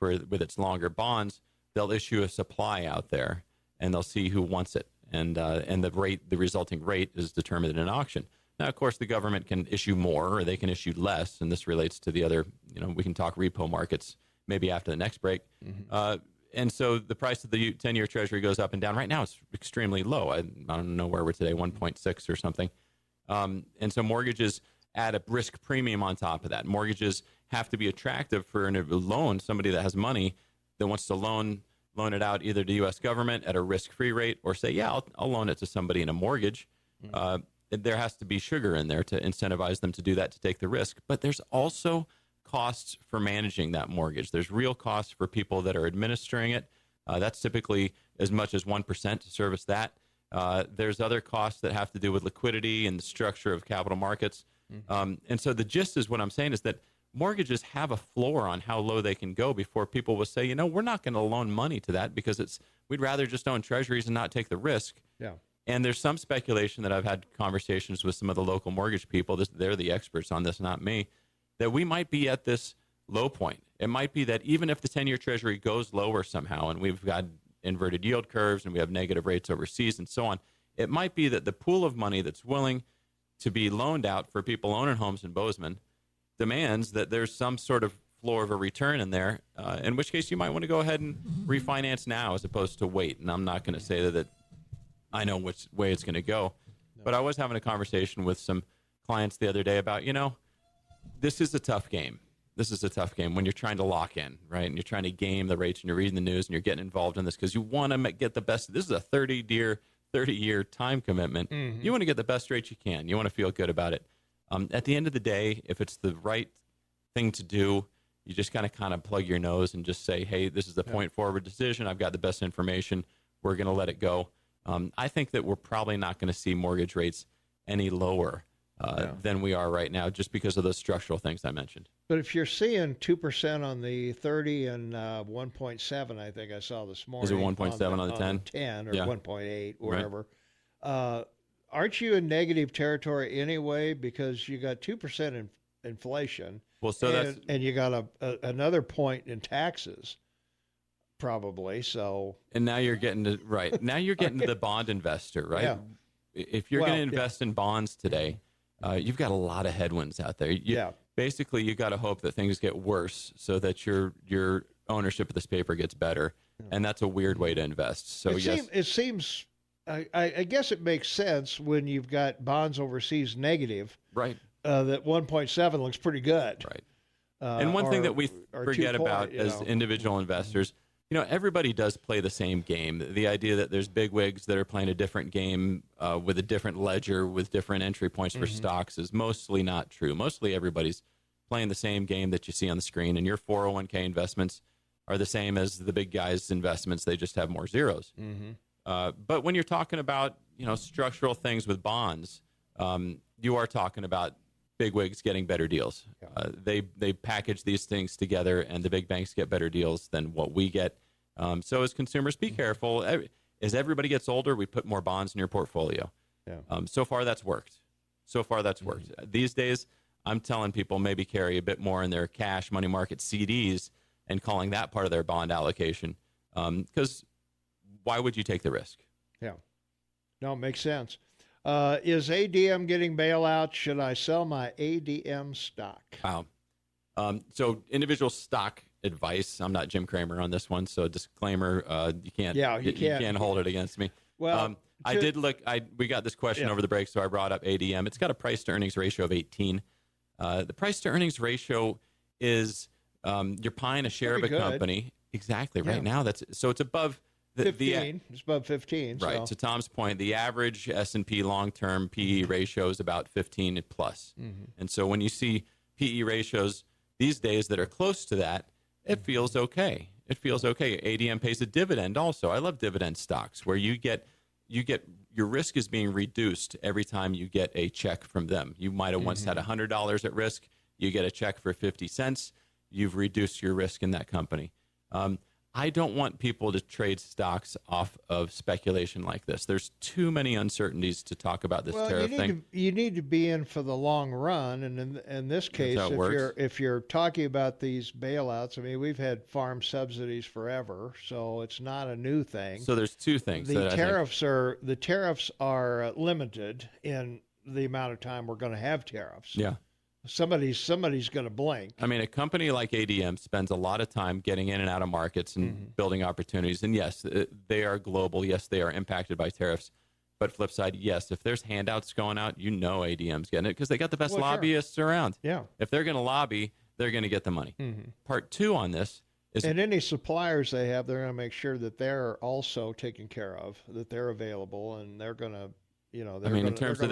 with its longer bonds. They'll issue a supply out there, and they'll see who wants it. And the resulting rate is determined in an auction. Now, of course, the government can issue more or they can issue less, and this relates to the other, we can talk repo markets maybe after the next break. And so the price of the 10-year treasury goes up and down. Right now, it's extremely low. I don't know where we're today, 1.6 or something. And so mortgages add a risk premium on top of that. Mortgages have to be attractive for a loan, somebody that has money that wants to loan it out either to U.S. government at a risk-free rate or say, I'll loan it to somebody in a mortgage. There has to be sugar in there to incentivize them to do that, to take the risk. But there's also costs for managing that mortgage. There's real costs for people that are administering it. That's typically as much as 1% to service that. There's other costs that have to do with liquidity and the structure of capital markets. And so the gist is what I'm saying is that mortgages have a floor on how low they can go before people will say, we're not going to loan money to that because we'd rather just own treasuries and not take the risk. Yeah. And there's some speculation that I've had conversations with some of the local mortgage people. They're the experts on this, not me, that we might be at this low point. It might be that even if the 10-year Treasury goes lower somehow, and we've got inverted yield curves and we have negative rates overseas and so on, it might be that the pool of money that's willing to be loaned out for people owning homes in Bozeman demands that there's some sort of floor of a return in there, in which case you might want to go ahead and refinance now as opposed to wait. And I'm not going to say that I know which way it's going to go. No. But I was having a conversation with some clients the other day about, this is a tough game. This is a tough game when you're trying to lock in, right? And you're trying to game the rates and you're reading the news and you're getting involved in this because you want to get the best. This is a 30-year time commitment. Mm-hmm. You want to get the best rate you can. You want to feel good about it. At the end of the day, if it's the right thing to do, you just kind of plug your nose and just say, hey, this is the point forward decision. I've got the best information. We're going to let it go. I think that we're probably not going to see mortgage rates any lower than we are right now just because of those structural things I mentioned. But if you're seeing 2% on the 30 and 1.7, I think I saw this morning. Is it 1.7 on the 10? 10 or 1.8, whatever. Right. Aren't you in negative territory anyway because you got 2% inflation? Well, so and you got another point in taxes, probably. So and now you're getting to Now you're getting to the bond investor, right? Yeah. If you're going to invest in bonds today, you've got a lot of headwinds out there. Basically, you got to hope that things get worse so that your ownership of this paper gets better, and that's a weird way to invest. So it seems. I guess it makes sense when you've got bonds overseas negative. Right. That 1.7 looks pretty good. Right. And one thing that we forget about as individual investors, everybody does play the same game. The idea that there's bigwigs that are playing a different game with a different ledger, with different entry points for stocks is mostly not true. Mostly everybody's playing the same game that you see on the screen, and your 401k investments are the same as the big guys' investments. They just have more zeros. But when you're talking about, structural things with bonds, you are talking about bigwigs getting better deals. They package these things together, and the big banks get better deals than what we get. So as consumers, be careful. As everybody gets older, we put more bonds in your portfolio. So far, that's worked. These days, I'm telling people maybe carry a bit more in their cash money market CDs and calling that part of their bond allocation. Because why would you take the risk? Yeah. No, it makes sense. Is ADM getting bailout? Should I sell my ADM stock? Wow. So individual stock advice. I'm not Jim Cramer on this one, so disclaimer. You can't hold it against me. Well, I did look. We got this question over the break, so I brought up ADM. It's got a price to earnings ratio of 18. The price to earnings ratio is you're buying a share of a company. Exactly. Right now, it's above. 15. It's above 15. Right. So. To Tom's point, the average S&P long-term PE ratio is about 15 plus. And so when you see PE ratios these days that are close to that, it feels okay. ADM pays a dividend also. I love dividend stocks where you get your risk is being reduced every time you get a check from them. You might have once had $100 at risk. You get a check for 50 cents. You've reduced your risk in that company. I don't want people to trade stocks off of speculation like this. There's too many uncertainties to talk about this tariff thing. You need to be in for the long run, and in this case, if you're talking about these bailouts, I mean, we've had farm subsidies forever, so it's not a new thing. So there's two things. The tariffs are limited in the amount of time we're going to have tariffs. Yeah. Somebody's going to blink. I mean, a company like ADM spends a lot of time getting in and out of markets and building opportunities. And yes, they are global. Yes, they are impacted by tariffs. But flip side, yes, if there's handouts going out, ADM's getting it because they got the best lobbyists around. Yeah. If they're going to lobby, they're going to get the money. Part two on this is... And any suppliers they have, they're going to make sure that they're also taken care of, that they're available, and they're going to... in terms of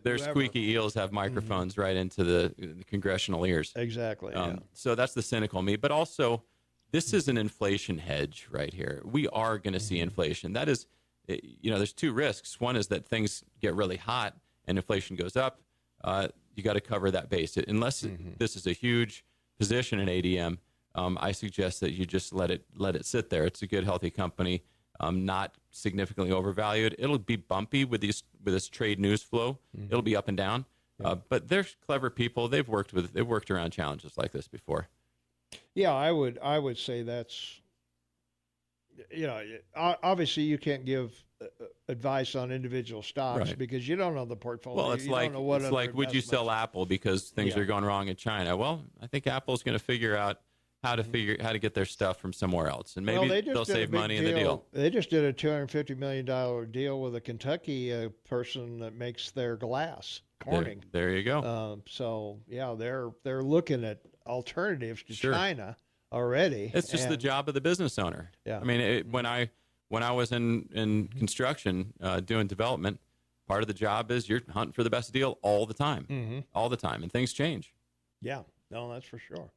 their squeaky eels have microphones right into the congressional ears. Exactly. So that's the cynical me. But also, this is an inflation hedge right here. We are going to see inflation. That is, there's two risks. One is that things get really hot and inflation goes up. You got to cover that base. Unless this is a huge position in ADM, I suggest that you just let it sit there. It's a good, healthy company. not significantly overvalued. It'll be bumpy with this trade news flow. It'll be up and down. But they're clever people. They've worked around challenges like this before. Yeah, I would say that's, obviously you can't give advice on individual stocks because you don't know the portfolio. Well, it's like would you sell Apple because things are going wrong in China? Well, I think Apple's going to figure out how to get their stuff from somewhere else, and maybe they'll save money in the deal. They just did a $250 million deal with a Kentucky person that makes their glass, Corning. There you go. So yeah, they're looking at alternatives to China already. It's just the job of the business owner. Yeah. I mean, when I was in construction doing development, part of the job is you're hunting for the best deal all the time, all the time, and things change. Yeah, no, that's for sure.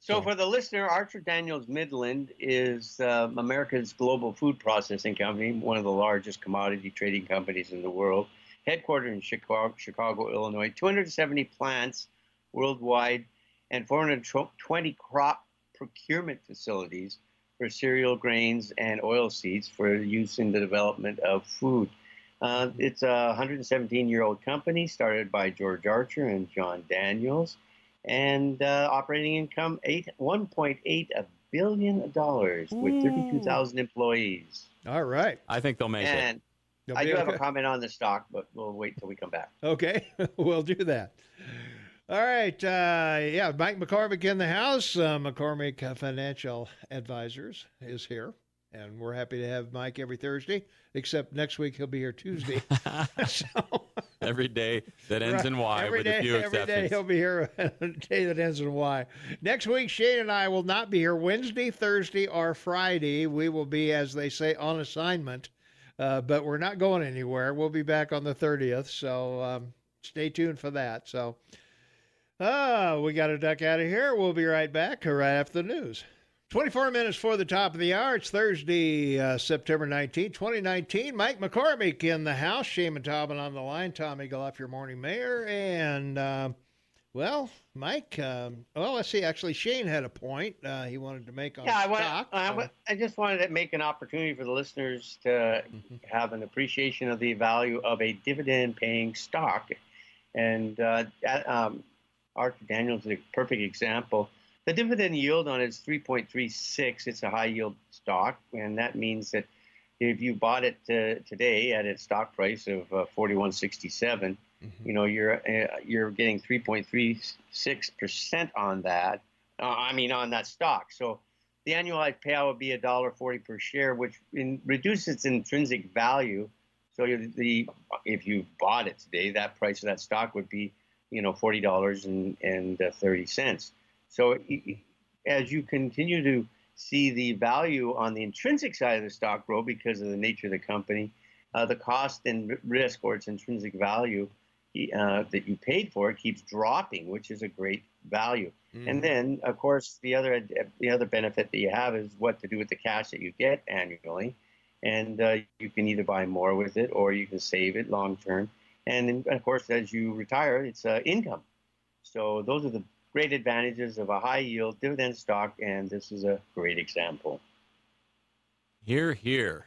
So for the listener, Archer Daniels Midland is America's global food processing company, one of the largest commodity trading companies in the world, headquartered in Chicago, Illinois, 270 plants worldwide, and 420 crop procurement facilities for cereal, grains, and oil seeds for use in the development of food. It's a 117-year-old company started by George Archer and John Daniels, and operating income $1.8 billion with 32,000 employees. All right. I think they'll make it. I do have a comment on the stock, but we'll wait till we come back. Okay, we'll do that. All right. Mike McCormick in the house. McCormick Financial Advisors is here, and we're happy to have Mike every Thursday, except next week he'll be here Tuesday. Every day that ends in Y with a few exceptions. Every day he'll be here a day that ends in Y. Next week, Shane and I will not be here Wednesday, Thursday, or Friday. We will be, as they say, on assignment, but we're not going anywhere. We'll be back on the 30th, so stay tuned for that. So we got to duck out of here. We'll be right back right after the news. 24 minutes for the top of the hour. It's Thursday, September 19, 2019. Mike McCormick in the house. Shane Tobin on the line. Tommy Goff, your morning mayor. And, Mike, let's see. Actually, Shane had a point he wanted to make on stock. I just wanted to make an opportunity for the listeners to have an appreciation of the value of a dividend-paying stock. And Archer Daniels is a perfect example. The dividend yield on it is 3.36. It's a high-yield stock, and that means that if you bought it today at its stock price of $41.67, you're getting 3.36% on that. On that stock. So the annualized payout would be $1.40 per share, which reduces its intrinsic value. So if you bought it today, that price of that stock would be $40.30. So as you continue to see the value on the intrinsic side of the stock grow because of the nature of the company, the cost and risk or its intrinsic value that you paid for it keeps dropping, which is a great value. And then, of course, the other benefit that you have is what to do with the cash that you get annually. And you can either buy more with it or you can save it long term. And then, of course, as you retire, it's income. So those are the great advantages of a high-yield dividend stock, and this is a great example. Hear, hear.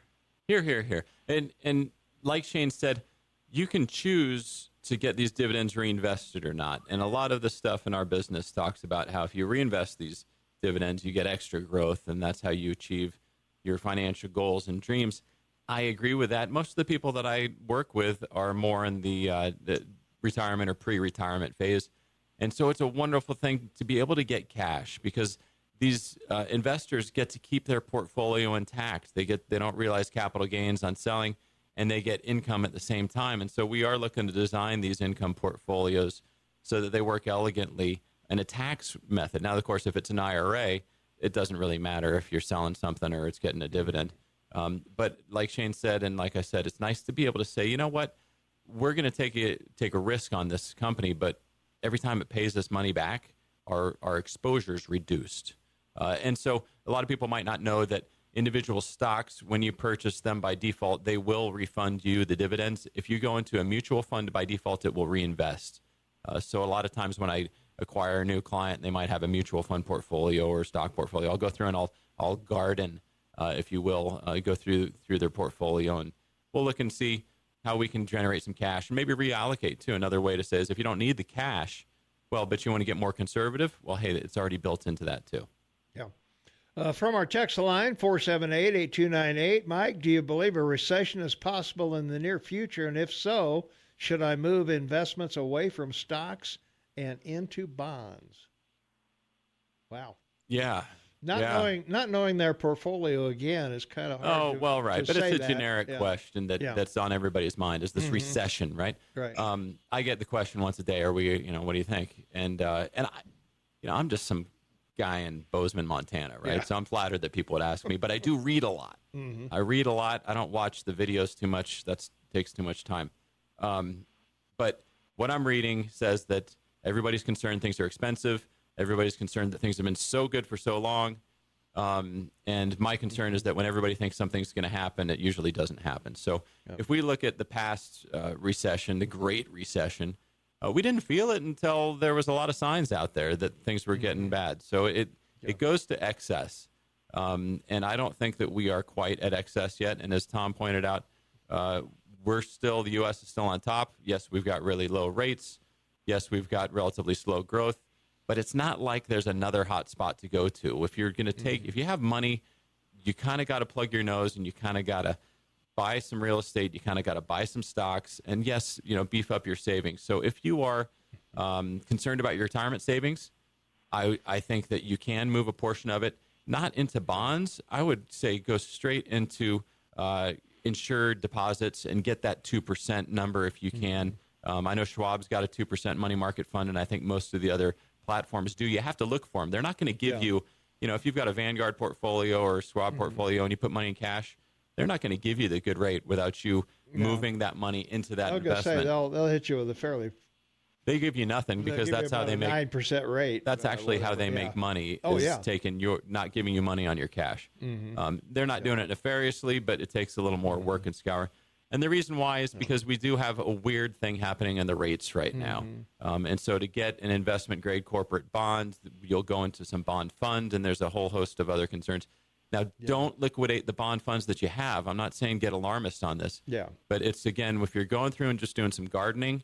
Hear, hear, hear. And like Shane said, you can choose to get these dividends reinvested or not. And a lot of the stuff in our business talks about how if you reinvest these dividends, you get extra growth, and that's how you achieve your financial goals and dreams. I agree with that. Most of the people that I work with are more in the retirement or pre-retirement phase. And so it's a wonderful thing to be able to get cash because these investors get to keep their portfolio intact. They don't realize capital gains on selling, and they get income at the same time. And so we are looking to design these income portfolios so that they work elegantly in a tax method. Now, of course, if it's an IRA, it doesn't really matter if you're selling something or it's getting a dividend. But like Shane said, and like I said, it's nice to be able to say, you know what, we're going to take a risk on this company, but every time it pays us money back, our exposure is reduced. And so a lot of people might not know that individual stocks, when you purchase them by default, they will refund you the dividends. If you go into a mutual fund by default, it will reinvest. So a lot of times when I acquire a new client, they might have a mutual fund portfolio or stock portfolio. I'll go through and I'll garden if you will, go through their portfolio, and we'll look and see how we can generate some cash and maybe reallocate too. Another way to say is if you don't need the cash, well, but you want to get more conservative, well, hey, it's already built into that too. Yeah. From our text line, 478-8298, Mike, do you believe a recession is possible in the near future? And if so, should I move investments away from stocks and into bonds? Wow. Yeah. Not knowing their portfolio again is kind of hard. Right. But it's a generic yeah. question that's on everybody's mind. Is this recession, right? Right. I get the question once a day. Are we? What do you think? And I'm just some guy in Bozeman, Montana, right? Yeah. So I'm flattered that people would ask me. But I do read a lot. I read a lot. I don't watch the videos too much. That takes too much time. But what I'm reading says that everybody's concerned things are expensive. Everybody's concerned that things have been so good for so long. And my concern is that when everybody thinks something's going to happen, it usually doesn't happen. So if we look at the past recession, the Great Recession, we didn't feel it until there was a lot of signs out there that things were getting bad. So it goes to excess. And I don't think that we are quite at excess yet. And as Tom pointed out, the U.S. is still on top. Yes, we've got really low rates. Yes, we've got relatively slow growth. But it's not like there's another hot spot to go to. If you're going to if you have money, you kind of got to plug your nose and you kind of got to buy some real estate. You kind of got to buy some stocks and yes, beef up your savings. So if you are concerned about your retirement savings, I think that you can move a portion of it, not into bonds. I would say go straight into insured deposits and get that 2% number if you can. I know Schwab's got a 2% money market fund, and I think most of the other platforms do. You have to look for them. They're not going to give you, if you've got a Vanguard portfolio or a Schwab portfolio and you put money in cash, they're not going to give you the good rate without you moving that money into that investment. Say they'll hit you with a fairly. They give you nothing because that's how they make 9% rate. That's actually how they make money. Not giving you money on your cash. They're not doing it nefariously, but it takes a little more work and scour. And the reason why is because we do have a weird thing happening in the rates right now. And so to get an investment-grade corporate bond, you'll go into some bond fund, and there's a whole host of other concerns. Now, don't liquidate the bond funds that you have. I'm not saying get alarmist on this. Yeah. But it's, again, if you're going through and just doing some gardening,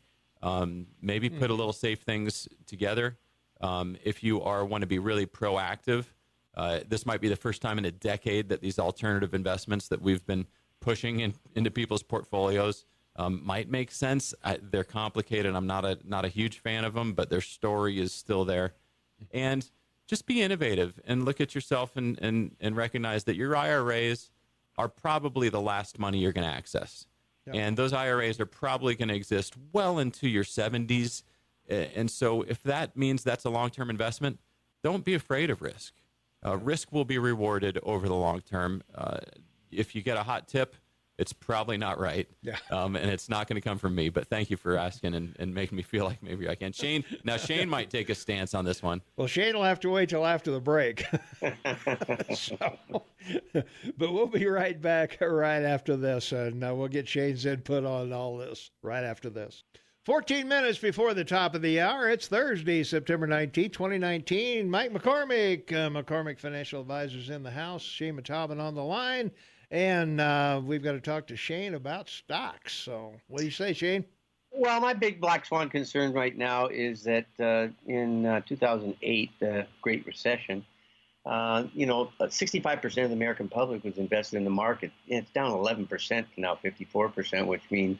maybe put a little safe things together. If you want to be really proactive, this might be the first time in a decade that these alternative investments that we've been pushing into people's portfolios might make sense. They're complicated. I'm not a huge fan of them, but their story is still there. And just be innovative and look at yourself and recognize that your IRAs are probably the last money you're going to access. Yep. And those IRAs are probably going to exist well into your 70s. And so if that means that's a long-term investment, don't be afraid of risk. Risk will be rewarded over the long term. If you get a hot tip, it's probably not right. Yeah. And it's not going to come from me. But thank you for asking and making me feel like maybe I can. Shane might take a stance on this one. Well, Shane will have to wait till after the break. But we'll be right back right after this. And we'll get Shane's input on all this right after this. 14 minutes before the top of the hour. It's Thursday, September 19th, 2019. Mike McCormick, McCormick Financial Advisors in the house. Shane Matobin on the line. And we've got to talk to Shane about stocks. So what do you say, Shane? Well, my big black swan concern right now is that in 2008, the Great Recession, 65% of the American public was invested in the market. It's down 11% to now 54%, which means,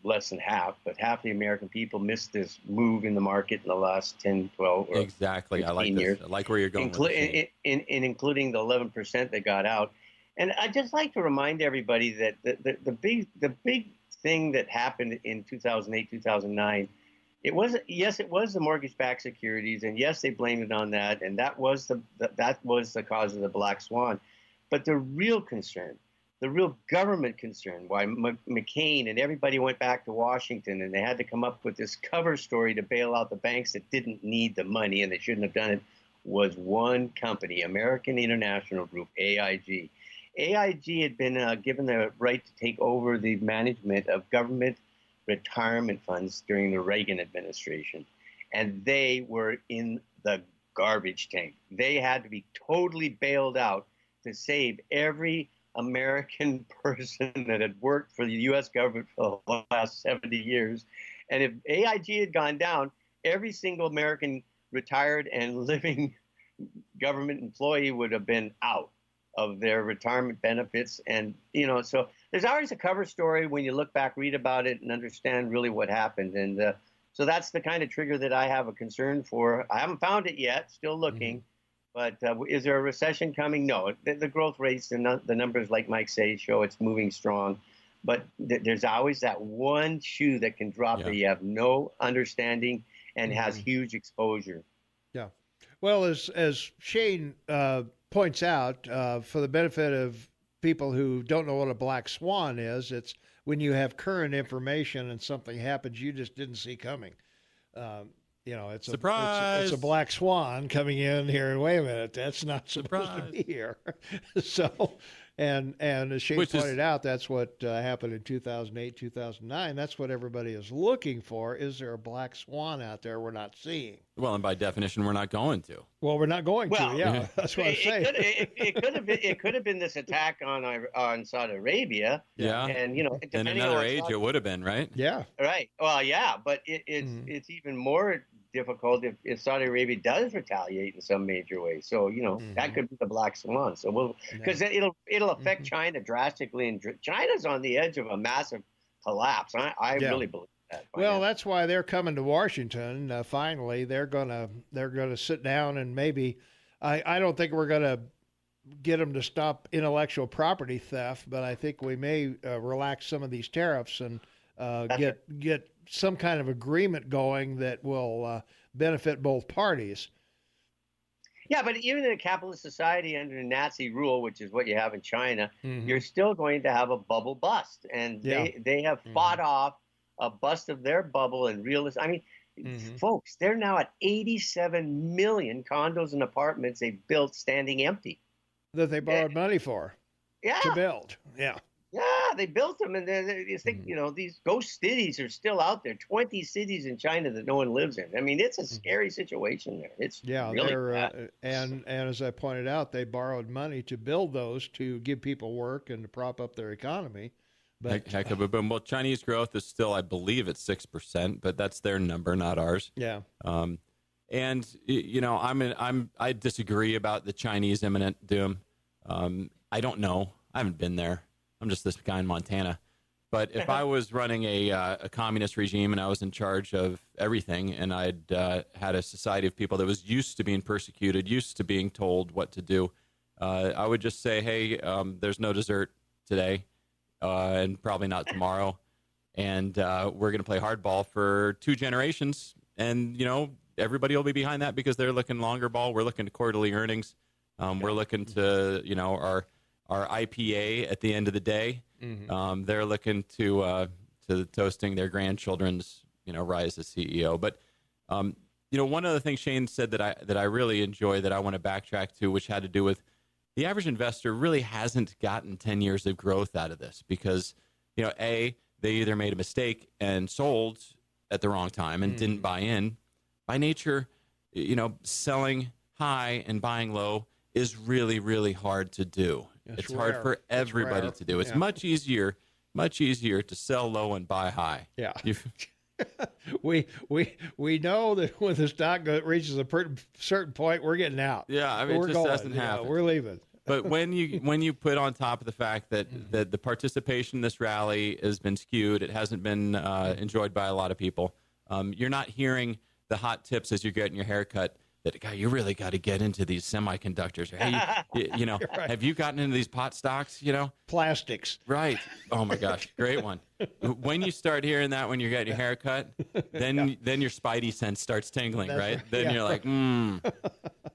less than half, but half the American people missed this move in the market in the last 10, 12, or exactly. 15 years. I like where you're going with it. Including the 11% that got out. And I'd just like to remind everybody that the big thing that happened in 2008, 2009, it was the mortgage-backed securities, and yes, they blamed it on that, and that was the cause of the black swan. But the real concern, the real government concern, why McCain and everybody went back to Washington and they had to come up with this cover story to bail out the banks that didn't need the money and they shouldn't have done it, was one company, American International Group, AIG. AIG had been given the right to take over the management of government retirement funds during the Reagan administration. And they were in the garbage tank. They had to be totally bailed out to save every American person that had worked for the U.S. government for the last 70 years. And if AIG had gone down, every single American retired and living government employee would have been out of their retirement benefits. And, so there's always a cover story when you look back, read about it, and understand really what happened. And so that's the kind of trigger that I have a concern for. I haven't found it yet, still looking. But is there a recession coming? No. The growth rates and the numbers, like Mike says, show it's moving strong. But there's always that one shoe that can drop that you have no understanding and has huge exposure. Yeah. Well, as Shane points out, for the benefit of people who don't know what a black swan is, it's when you have current information and something happens you just didn't see coming. It's surprise. It's a black swan coming in here, and wait a minute, that's not supposed to be here. So, and as Shane pointed out, that's what happened in 2008, 2009. That's what everybody is looking for. Is there a black swan out there we're not seeing? Well, and by definition, we're not going to. Well, we're not going to. Yeah, that's what I'm saying. It could have been this attack on Saudi Arabia. Yeah, and in another age, it would have been, right? Yeah. Right. Well, yeah, but it's even more difficult if Saudi Arabia does retaliate in some major way. So that could be the black swan. So because it'll affect China drastically, and China's on the edge of a massive collapse. I really believe that. Well, that's why they're coming to Washington. Finally, they're gonna sit down and maybe. I don't think we're gonna get them to stop intellectual property theft, but I think we may relax some of these tariffs and get some kind of agreement going that will benefit both parties. Yeah, but even in a capitalist society under Nazi rule, which is what you have in China, you're still going to have a bubble bust. And they have fought off a bust of their bubble and realist. I mean, folks, they're now at 87 million condos and apartments they built standing empty. That they borrowed money for. Yeah. To build. Yeah. Yeah, they built them, and you think these ghost cities are still out there. 20 cities in China that no one lives in. I mean, it's a scary situation there. It's really bad. And as I pointed out, they borrowed money to build those to give people work and to prop up their economy. But well, Chinese growth is still, I believe, at 6%, but that's their number, not ours. Yeah. And I disagree about the Chinese imminent doom. I don't know. I haven't been there. I'm just this guy in Montana. But if I was running a communist regime and I was in charge of everything, and I'd had a society of people that was used to being persecuted, used to being told what to do, I would just say, hey, there's no dessert today, and probably not tomorrow. And we're going to play hardball for 2 generations. And, everybody will be behind that because they're looking longer ball. We're looking to quarterly earnings. We're looking to, our IPA at the end of the day. They're looking to toasting their grandchildren's, rise as CEO. But, one of the things Shane said that I really enjoy that I want to backtrack to, which had to do with the average investor really hasn't gotten 10 years of growth out of this because, they either made a mistake and sold at the wrong time and didn't buy in. By nature, selling high and buying low is really, really hard to do. It's hard for everybody to do. It's much easier to sell low and buy high. Yeah. we know that when the stock reaches a certain point, we're getting out. Yeah, I mean, it just doesn't happen. We're leaving. But when you put on top of the fact that the participation in this rally has been skewed, it hasn't been enjoyed by a lot of people. You're not hearing the hot tips as you're getting your hair cut. That guy, you really got to get into these semiconductors. Hey, right. Have you gotten into these pot stocks? Plastics. Right. Oh my gosh, great one. When you start hearing that when you're getting your hair cut, then your spidey sense starts tingling, right? Then you're like,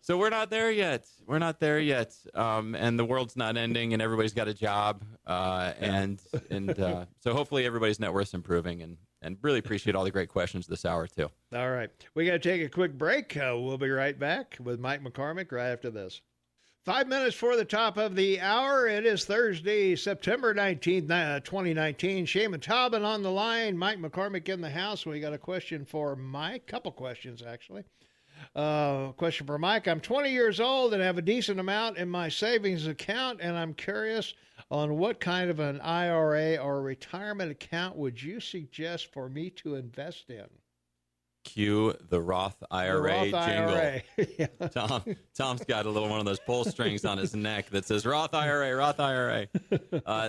So we're not there yet. And the world's not ending, and everybody's got a job, and so hopefully everybody's net worth's improving, and really appreciate all the great questions this hour, too. All right. We got to take a quick break. We'll be right back with Mike McCormick right after this. 5 minutes for the top of the hour. It is Thursday, September 19th, 2019. Shaman Tobin on the line. Mike McCormick in the house. We got a question for Mike. Couple questions, actually. Question for Mike. I'm 20 years old and have a decent amount in my savings account, and I'm curious on what kind of an IRA or retirement account would you suggest for me to invest in? Cue the Roth IRA the Roth jingle. IRA. Yeah. Tom's got a little one of those pull strings on his neck that says Roth IRA, Roth IRA.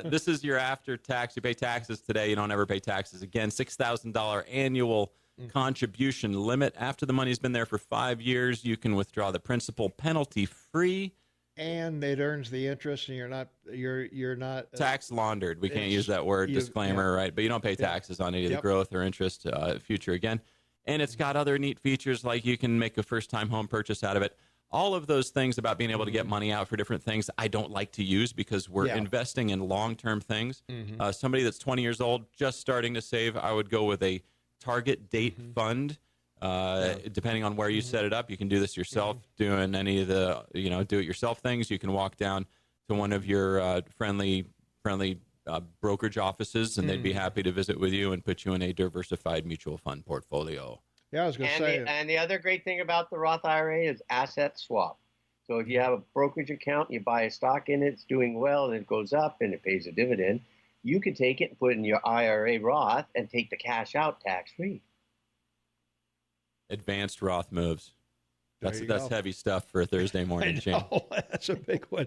This is your after tax. You pay taxes today. You don't ever pay taxes again. $6,000 annual contribution limit. After the money's been there for 5 years, you can withdraw the principal penalty free. And it earns the interest, and you're not tax laundered. We can't use that word, disclaimer, right? But you don't pay taxes on any of the growth or interest future again. And it's got other neat features like you can make a first-time home purchase out of it. All of those things about being able to get money out for different things I don't like to use because we're investing in long-term things. Somebody that's 20 years old, just starting to save, I would go with a target date fund. Depending on where you set it up, you can do this yourself, doing any of the, do-it-yourself things. You can walk down to one of your friendly brokerage offices, and they'd be happy to visit with you and put you in a diversified mutual fund portfolio. Yeah, I was going to say. And the other great thing about the Roth IRA is asset swap. So if you have a brokerage account, you buy a stock in it, it's doing well, and it goes up, and it pays a dividend, you can take it and put it in your IRA Roth and take the cash out tax-free. Advanced Roth moves. That's heavy stuff for a Thursday morning, Shane. That's a big one.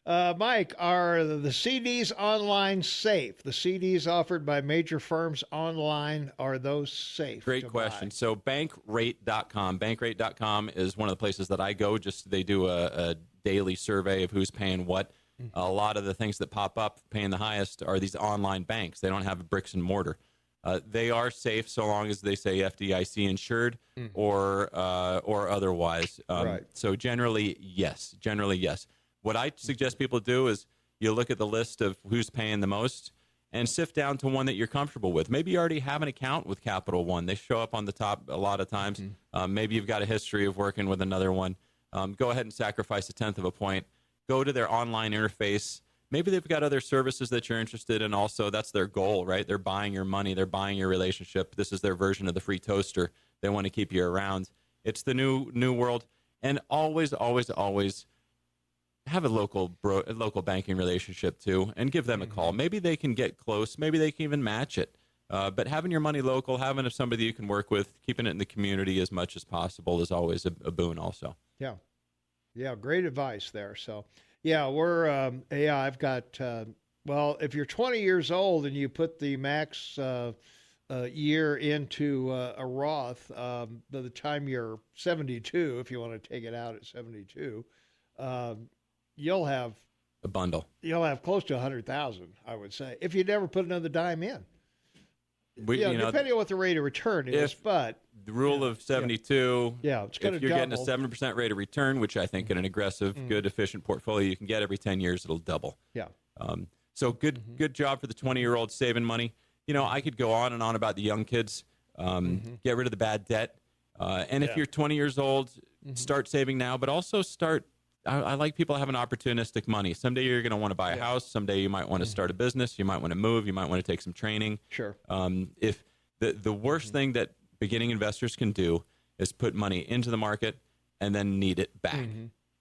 Mike, are the CDs online safe? The CDs offered by major firms online, are those safe? Great question. So bankrate.com. Bankrate.com is one of the places that I go. They do a daily survey of who's paying what. A lot of the things that pop up paying the highest are these online banks. They don't have bricks and mortar. They are safe so long as they say FDIC insured or otherwise. Right. So generally, yes. What I suggest people do is you look at the list of who's paying the most and sift down to one that you're comfortable with. Maybe you already have an account with Capital One. They show up on the top a lot of times. Maybe you've got a history of working with another one. Go ahead and sacrifice 1/10 of a point. Go to their online interface. Maybe they've got other services that you're interested in also. That's their goal, right? They're buying your money. They're buying your relationship. This is their version of the free toaster. They want to keep you around. It's the new world. And always have a local banking relationship too, and give them a call. Maybe they can get close. Maybe they can even match it. But having your money local, having somebody you can work with, keeping it in the community as much as possible is always a boon also. Yeah, great advice there. So, yeah, I've got, if you're 20 years old and you put the max year into a Roth, by the time you're 72, if you want to take it out at 72, you'll have a bundle. You'll have close to 100,000, I would say, if you never put another dime in. Depending on what the rate of return is, but the rule of 72. It's going to if you're getting a 7% rate of return, which I think in an aggressive, good, efficient portfolio you can get every 10 years, it'll double. So good job for the 20-year-old saving money. I could go on and on about the young kids. Get rid of the bad debt. And if you're 20 years old, start saving now, but also start. I like people having opportunistic money. Someday you're going to want to buy a house. Someday you might want to start a business. You might want to move. You might want to take some training. Sure. If the worst thing that beginning investors can do is put money into the market and then need it back.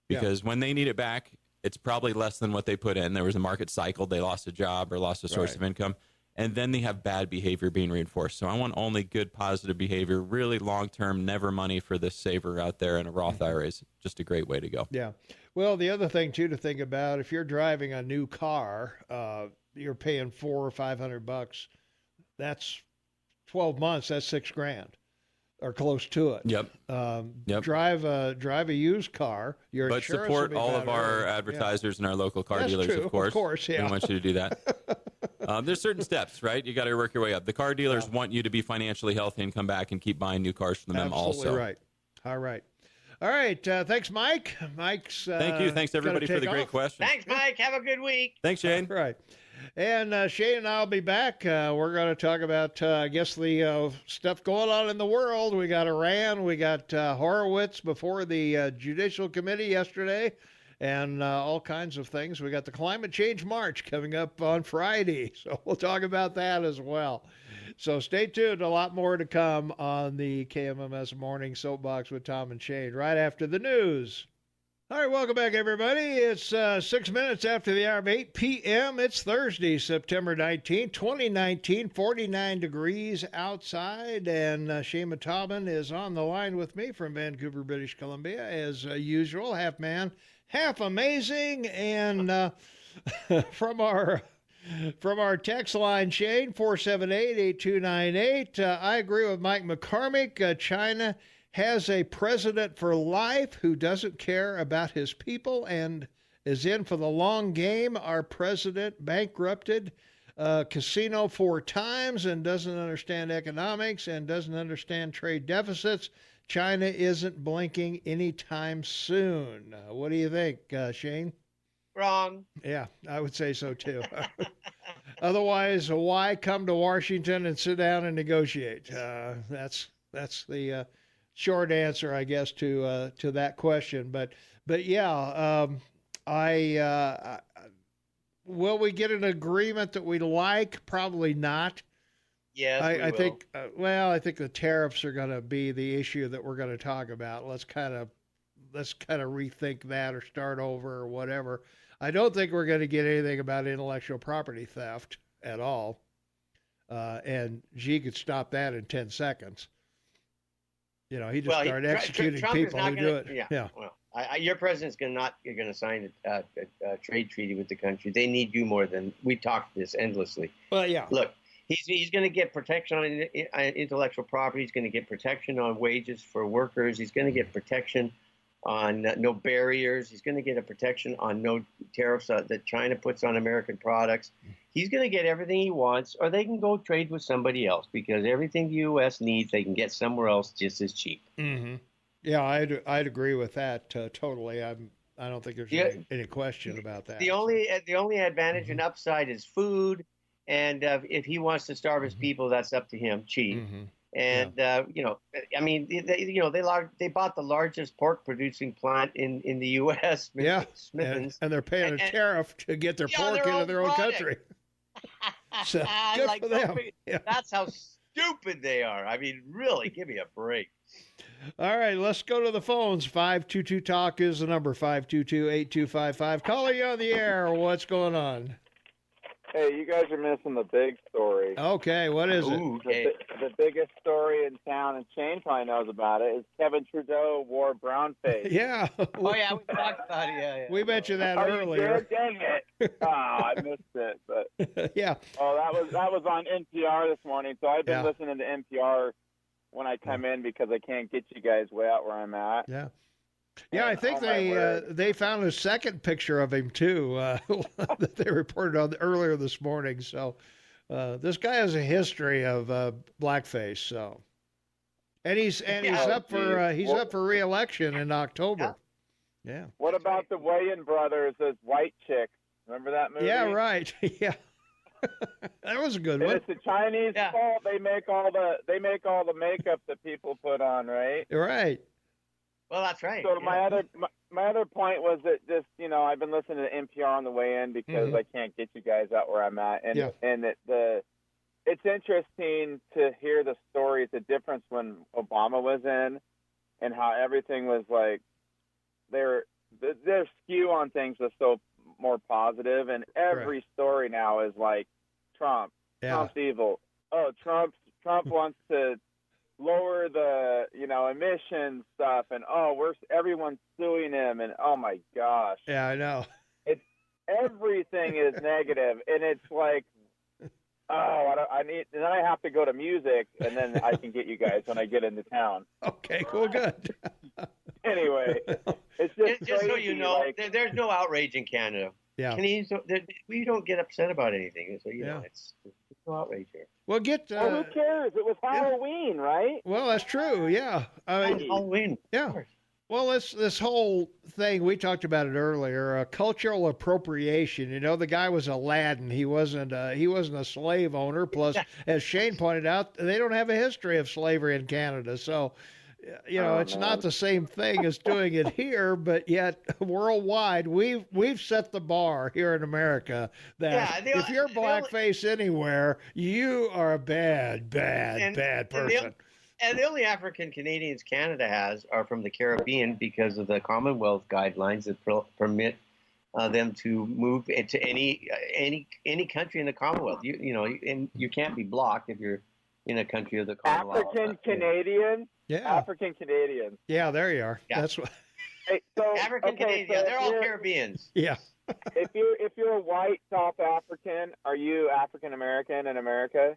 Because when they need it back, it's probably less than what they put in. There was a market cycle. They lost a job or lost a source of income. And then they have bad behavior being reinforced. So I want only good, positive behavior, really long-term, never money for this saver out there. And a Roth IRA is just a great way to go. Yeah. Well, the other thing, too, to think about, if you're driving a new car, you're paying $400 or $500. That's 12 months. That's $6,000 or close to it. Yep. Drive a used car. Your but support all of our advertisers and our local car dealers, true. Of course. Of course, yeah. We want you to do that. There's certain steps, right? You got to work your way up. The car dealers want you to be financially healthy and come back and keep buying new cars from them also. Absolutely right. All right. Thanks, Mike. Mike's. Thank you. Thanks, everybody, for the great questions. Thanks, Mike. Have a good week. Thanks, Shane. All right. And Shane and I will be back. We're going to talk about, the stuff going on in the world. We got Iran. We got Horowitz before the Judicial Committee yesterday. and all kinds of things. We got the Climate Change March coming up on Friday, so we'll talk about that as well. So stay tuned. A lot more to come on the KMMS Morning Soapbox with Tom and Shane right after the news. All right, welcome back, everybody. It's 6 minutes after the hour of 8 p.m. It's Thursday, September 19, 2019, 49 degrees outside, and Shane Matobin is on the line with me from Vancouver, British Columbia, as usual, half man, half amazing, and from our text line, Shane, 478-8298, I agree with Mike McCormick. China has a president for life who doesn't care about his people and is in for the long game. Our president bankrupted casino 4 times and doesn't understand economics and doesn't understand trade deficits. China isn't blinking anytime soon. What do you think, Shane? Wrong. Yeah, I would say so too. Otherwise, why come to Washington and sit down and negotiate? That's the short answer, I guess, to that question. But yeah, will we get an agreement that we like? Probably not. Yes, I think. I think the tariffs are going to be the issue that we're going to talk about. Let's kind of rethink that or start over or whatever. I don't think we're going to get anything about intellectual property theft at all. And Xi could stop that in 10 seconds. You know, he just started executing Trump people who do it. Yeah. Well, your president's not going to sign a trade treaty with the country. They need you more than we talked this endlessly. Well, yeah. Look, he's going to get protection on intellectual property. He's going to get protection on wages for workers. He's going to get protection on no barriers. He's going to get a protection on no tariffs that China puts on American products. He's going to get everything he wants, or they can go trade with somebody else because everything the U.S. needs, they can get somewhere else just as cheap. Mm-hmm. Yeah, I'd agree with that totally. I don't think there's any question about that. The only advantage and upside is food, and if he wants to starve his people, that's up to him. Cheap. Mm-hmm. And I mean, they bought the largest pork producing plant in the U.S. Smithens, and they're paying a tariff to get their pork into their own country. So good for them. That's how stupid they are. I mean, really, give me a break. All right, let's go to the phones. 522-TALK is the number. 522-8255. Caller, you on the air. What's going on? Hey, you guys are missing the big story. Okay, what is it? The biggest story in town, and Shane probably knows about it, is Kevin Trudeau wore brown face. Yeah. Oh, yeah, we talked about it. Yeah. We mentioned that earlier. You did? Dang it. Oh, I missed it. But yeah. Oh, that was on NPR this morning, so I've been listening to NPR when I come in because I can't get you guys way out where I'm at. Yeah. Yeah, I think they found a second picture of him too that they reported on earlier this morning. So this guy has a history of blackface. So, and he's up for re-election in October. Yeah. What about the Wayans brothers as white chicks? Remember that movie? Yeah, right. Yeah. That was a good one. It's the Chinese fault. They make all the makeup that people put on, right? Right. Well, that's right. So my other point was that just I've been listening to NPR on the way in because I can't get you guys out where I'm at, and it's interesting to hear the stories, the difference when Obama was in, and how everything was like their skew on things was so more positive, and every story now is like Trump's evil. Oh, Trump wants to lower the emission stuff, and everyone's suing him, and oh my gosh. Yeah, I know. It's everything is negative, and it's like, I have to go to music, and then I can get you guys when I get into town. Okay, cool, good. Anyway, it's just crazy, so you know, there's no outrage in Canada. Yeah, we don't get upset about anything, so it's no outrage here. Well, who cares? It was Halloween, right? Well, that's true. Yeah, Halloween. Yeah. Well, this whole thing, we talked about it earlier. Cultural appropriation. The guy was Aladdin. He wasn't a slave owner. Plus, as Shane pointed out, they don't have a history of slavery in Canada. So, it's not the same thing as doing it here, but yet worldwide, we've set the bar here in America that if you're blackface anywhere, you are a bad person. And the only African Canadians Canada has are from the Caribbean because of the Commonwealth guidelines that permit them to move into any country in the Commonwealth. You can't be blocked if you're in a country of the Commonwealth. African Canadians. Yeah. African Canadians. Yeah, there you are. Yeah. That's what. Hey, so, African Canadians. Yeah, they're all Caribbeans. Yeah. if you're a white South African, are you African American in America?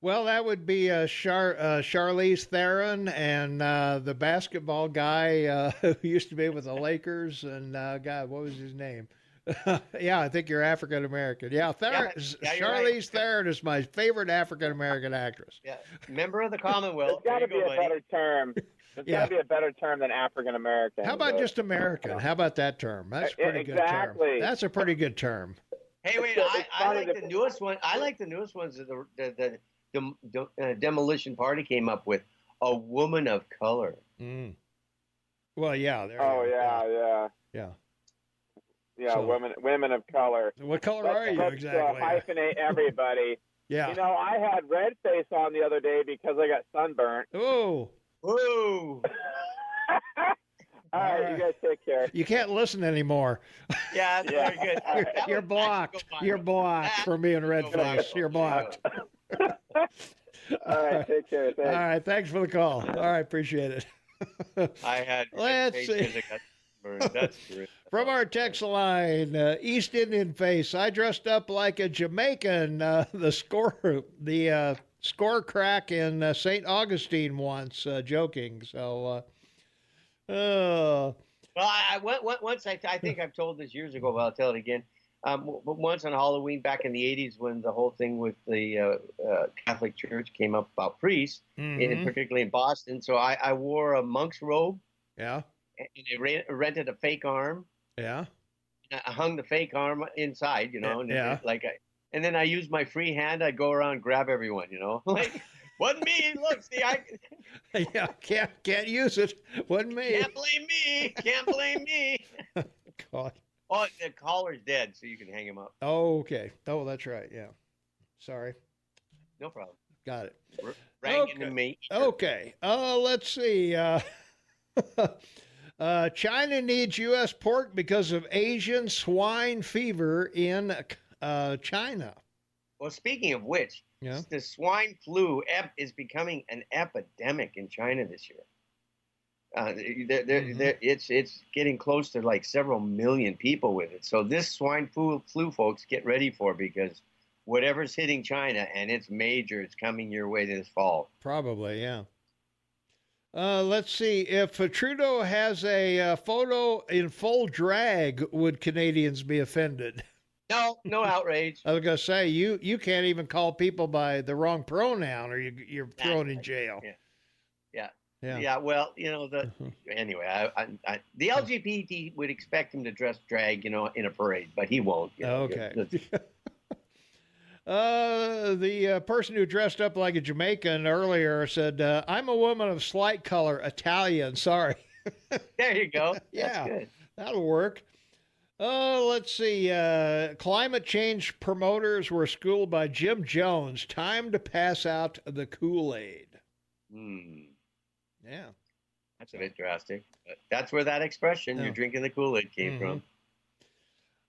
Well, that would be Charlize Theron and the basketball guy who used to be with the Lakers. And, God, what was his name? Yeah, I think you're African American. Yeah, Charlize Theron is my favorite African American actress. Yeah, member of the Commonwealth. There's got to be a better term. There's got to be a better term than African American. How about just American? How about that term? That's a pretty good term. That's a pretty good term. Hey, wait, I like the newest one. I like the newest ones that the Demolition Party came up with. A woman of color. Mm. Well, yeah. Yeah. Yeah, so, women of color. What color are you exactly? Hyphenate everybody. Yeah. I had red face on the other day because I got sunburnt. Oh. Whoa. All right, you guys take care. You can't listen anymore. Yeah, that's very good. You're blocked. You're blocked from being red face. You're blocked. All right, take care. Thanks. All right, thanks for the call. All right, appreciate it. I had. Let's see. That's great. From our text line, East Indian face. I dressed up like a Jamaican. The score crack in St. Augustine once, joking. So, well, once I think I've told this years ago, but I'll tell it again. Once on Halloween back in the 80s, when the whole thing with the Catholic Church came up about priests, particularly in Boston, so I wore a monk's robe. Yeah. And I rented a fake arm. Yeah. I hung the fake arm inside, and and then I used my free hand. I go around and grab everyone, like wasn't me. Look, see, yeah, can't use it. Wasn't me. Can't blame me. God. Oh, the collar's dead, so you can hang him up. Oh, okay. Oh, that's right. Yeah. Sorry. No problem. Got it. Rang into me. Okay. Let's see. China needs U.S. pork because of Asian swine fever in China. Well, speaking of which, the swine flu is becoming an epidemic in China this year. It's getting close to like several million people with it. So this swine flu, folks, get ready for, because whatever's hitting China, and it's major, it's coming your way this fall. Probably, yeah. Let's see. If Trudeau has a photo in full drag, would Canadians be offended? No outrage. I was going to say, you can't even call people by the wrong pronoun, or you're thrown in jail. Yeah. Well, anyway, the LGBT would expect him to dress drag, in a parade, but he won't. Okay. The person who dressed up like a Jamaican earlier said, I'm a woman of slight color, Italian. Sorry. There you go. Yeah, that's good. That'll work. Let's see. Climate change promoters were schooled by Jim Jones. Time to pass out the Kool-Aid. Yeah. That's a bit drastic. But that's where that expression, you're drinking the Kool-Aid, came from.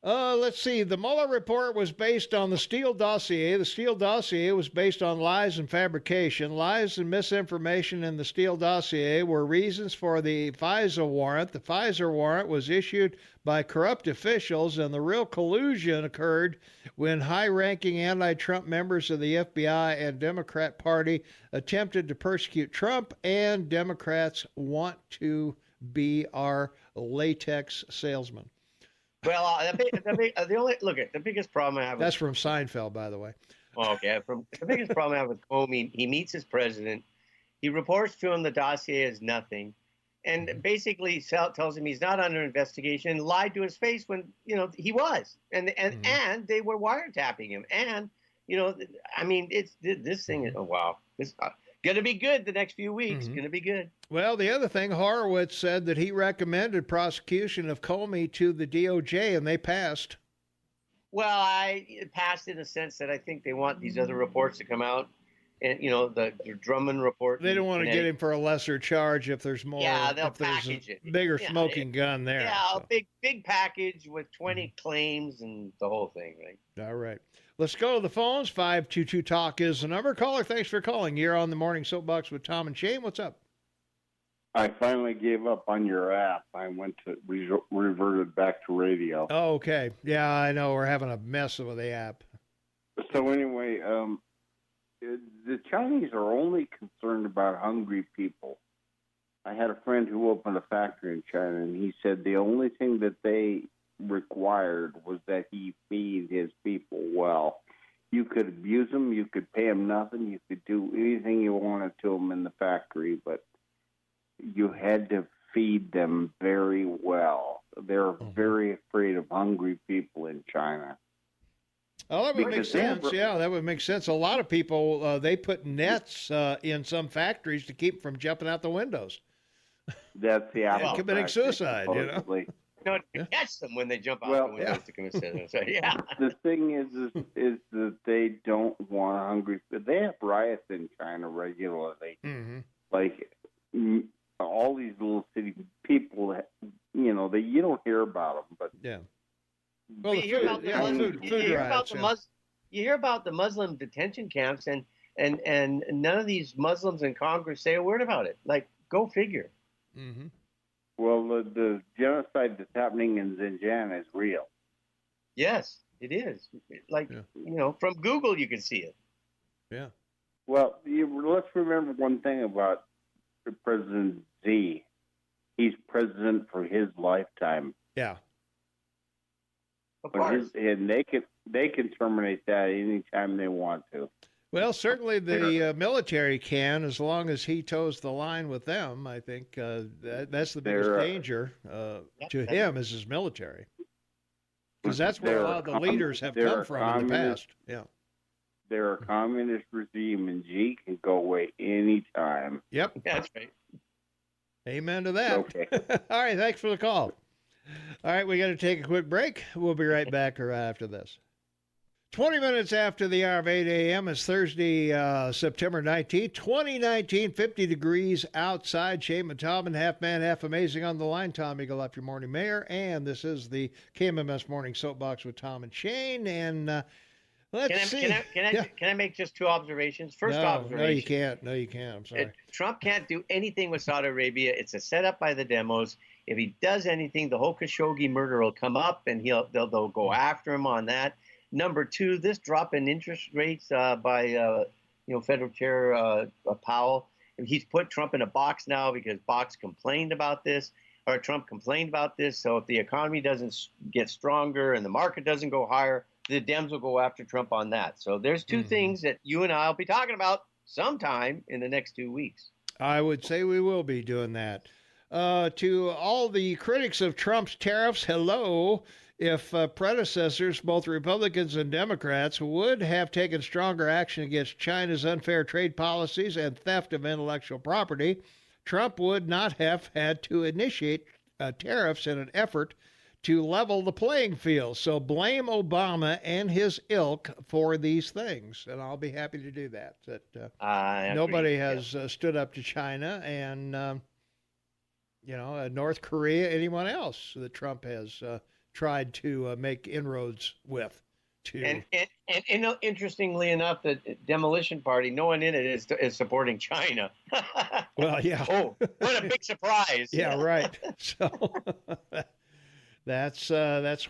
Let's see. The Mueller report was based on the Steele dossier. The Steele dossier was based on lies and fabrication. Lies and misinformation in the Steele dossier were reasons for the FISA warrant. The FISA warrant was issued by corrupt officials, and the real collusion occurred when high-ranking anti-Trump members of the FBI and Democrat Party attempted to persecute Trump, and Democrats want to be our latex salesman. Well, the biggest problem I have. That's from Seinfeld, by the way. Oh, okay. The biggest problem I have with Comey, he meets his president, he reports to him the dossier is nothing, and basically tells him he's not under investigation, and lied to his face when he was, and they were wiretapping him, and it's this thing is wow. going to be good the next few weeks. Mm-hmm. Going to be good. Well, the other thing, Horowitz said that he recommended prosecution of Comey to the DOJ, and they passed. Well, I passed in a sense that I think they want these other reports to come out. And, the Drummond report. They don't want to get him for a lesser charge if there's more. Yeah, they'll if there's package it. Bigger smoking gun there. Yeah, so. a big package with 20 claims and the whole thing, right? All right. Let's go to the phones. 522-TALK is the number. Caller, thanks for calling. You're on the Morning Soapbox with Tom and Shane. What's up? I finally gave up on your app. I went to reverted back to radio. Oh, okay. Yeah, I know. We're having a mess with the app. So anyway, the Chinese are only concerned about hungry people. I had a friend who opened a factory in China, and he said the only thing that they required was that he feed his people well. You could abuse them, you could pay them nothing, you could do anything you wanted to them in the factory, but you had to feed them very well. They're very afraid of hungry people in China. Oh, that would make sense. Yeah, that would make sense. A lot of people, they put nets in some factories to keep from jumping out the windows. That's the apple committing suicide, supposedly. To catch them when they jump out the windows to commit suicide. Yeah. The thing is that they don't want hungry. They have riots in China regularly. Mm-hmm. Like all these little city people, you don't hear about them, but yeah. Well, you hear about the Muslim detention camps, and none of these Muslims in Congress say a word about it. Like, go figure. Mm-hmm. Well, the genocide that's happening in Xinjiang is real. Yes, it is. Like, from Google you can see it. Yeah. Well, let's remember one thing about President Xi. He's president for his lifetime. Yeah. Of course. And they can terminate that anytime they want to. Well, certainly the military can, as long as he toes the line with them. I think that's the biggest danger to him is his military, because that's where a lot of the leaders have come from in the past. Yeah, they're a communist regime, and Xi can go away anytime. Yep, that's right. Amen to that. Okay. All right, thanks for the call. All right, we got to take a quick break. We'll be right back right after this. 20 minutes after the hour of 8 a.m. is Thursday, September 19th, 2019, 50 degrees outside. Shane and Tom and Half Man, Half Amazing on the line. Tom Eagle up your morning mayor, and this is the KMMS Morning Soapbox with Tom and Shane. And let's see. Can I make just two observations? First observation. No, you can't. I'm sorry. Trump can't do anything with Saudi Arabia. It's a setup by the demos. If he does anything, the whole Khashoggi murder will come up, and they'll go after him on that. Number two, this drop in interest rates by Federal Chair Powell. He's put Trump in a box now because Trump complained about this. So if the economy doesn't get stronger and the market doesn't go higher, the Dems will go after Trump on that. So there's two things that you and I will be talking about sometime in the next 2 weeks. I would say we will be doing that. To all the critics of Trump's tariffs, hello. If predecessors, both Republicans and Democrats, would have taken stronger action against China's unfair trade policies and theft of intellectual property, Trump would not have had to initiate tariffs in an effort to level the playing field. So blame Obama and his ilk for these things, and I'll be happy to do that. Nobody has stood up to China and, North Korea, anyone else that Trump has tried to make inroads with. And interestingly enough, the Demolition Party, no one in it is supporting China. Well, yeah. Oh, what a big surprise! Yeah, right. So that's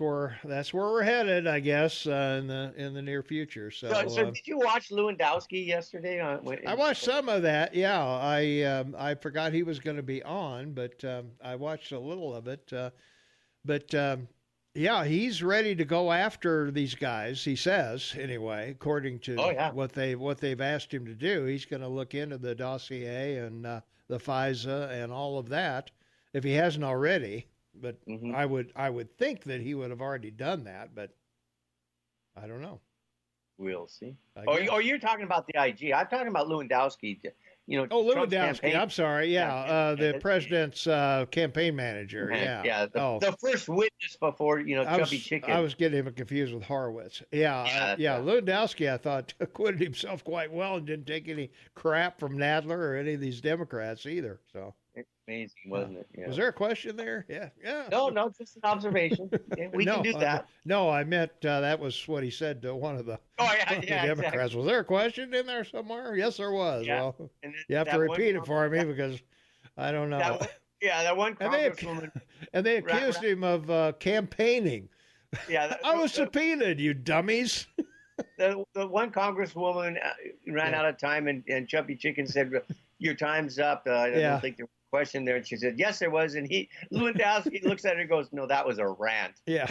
where we're headed, I guess, in the near future. So did you watch Lewandowski yesterday? I watched some of that. Yeah, I forgot he was going to be on, but I watched a little of it. Yeah, he's ready to go after these guys. He says, anyway, according to what they've asked him to do. He's going to look into the dossier and the FISA and all of that, if he hasn't already. But I would think that he would have already done that, but I don't know. We'll see. You're talking about the IG. I'm talking about Lewandowski. Lewandowski. I'm sorry. Yeah, the president's campaign manager. Yeah. Yeah. The first witness before Chubby Chicken. I was getting him confused with Horowitz. Yeah. Lewandowski, I thought, acquitted himself quite well and didn't take any crap from Nadler or any of these Democrats either. So. Amazing, wasn't it? Yeah. Was there a question there? Yeah. No, just an observation. We can do that. No, I meant that was what he said to one of the, Democrats. Exactly. Was there a question in there somewhere? Yes, there was. Yeah. Well, you have to repeat it for me because I don't know. That one congresswoman. And they accused him of campaigning. Yeah. I was subpoenaed, you dummies. The one congresswoman ran out of time, and Chubby Chicken said, "Your time's up." I don't think there was a question there. And she said, "Yes, there was." And Lewandowski looks at her and goes, "No, that was a rant." Yeah.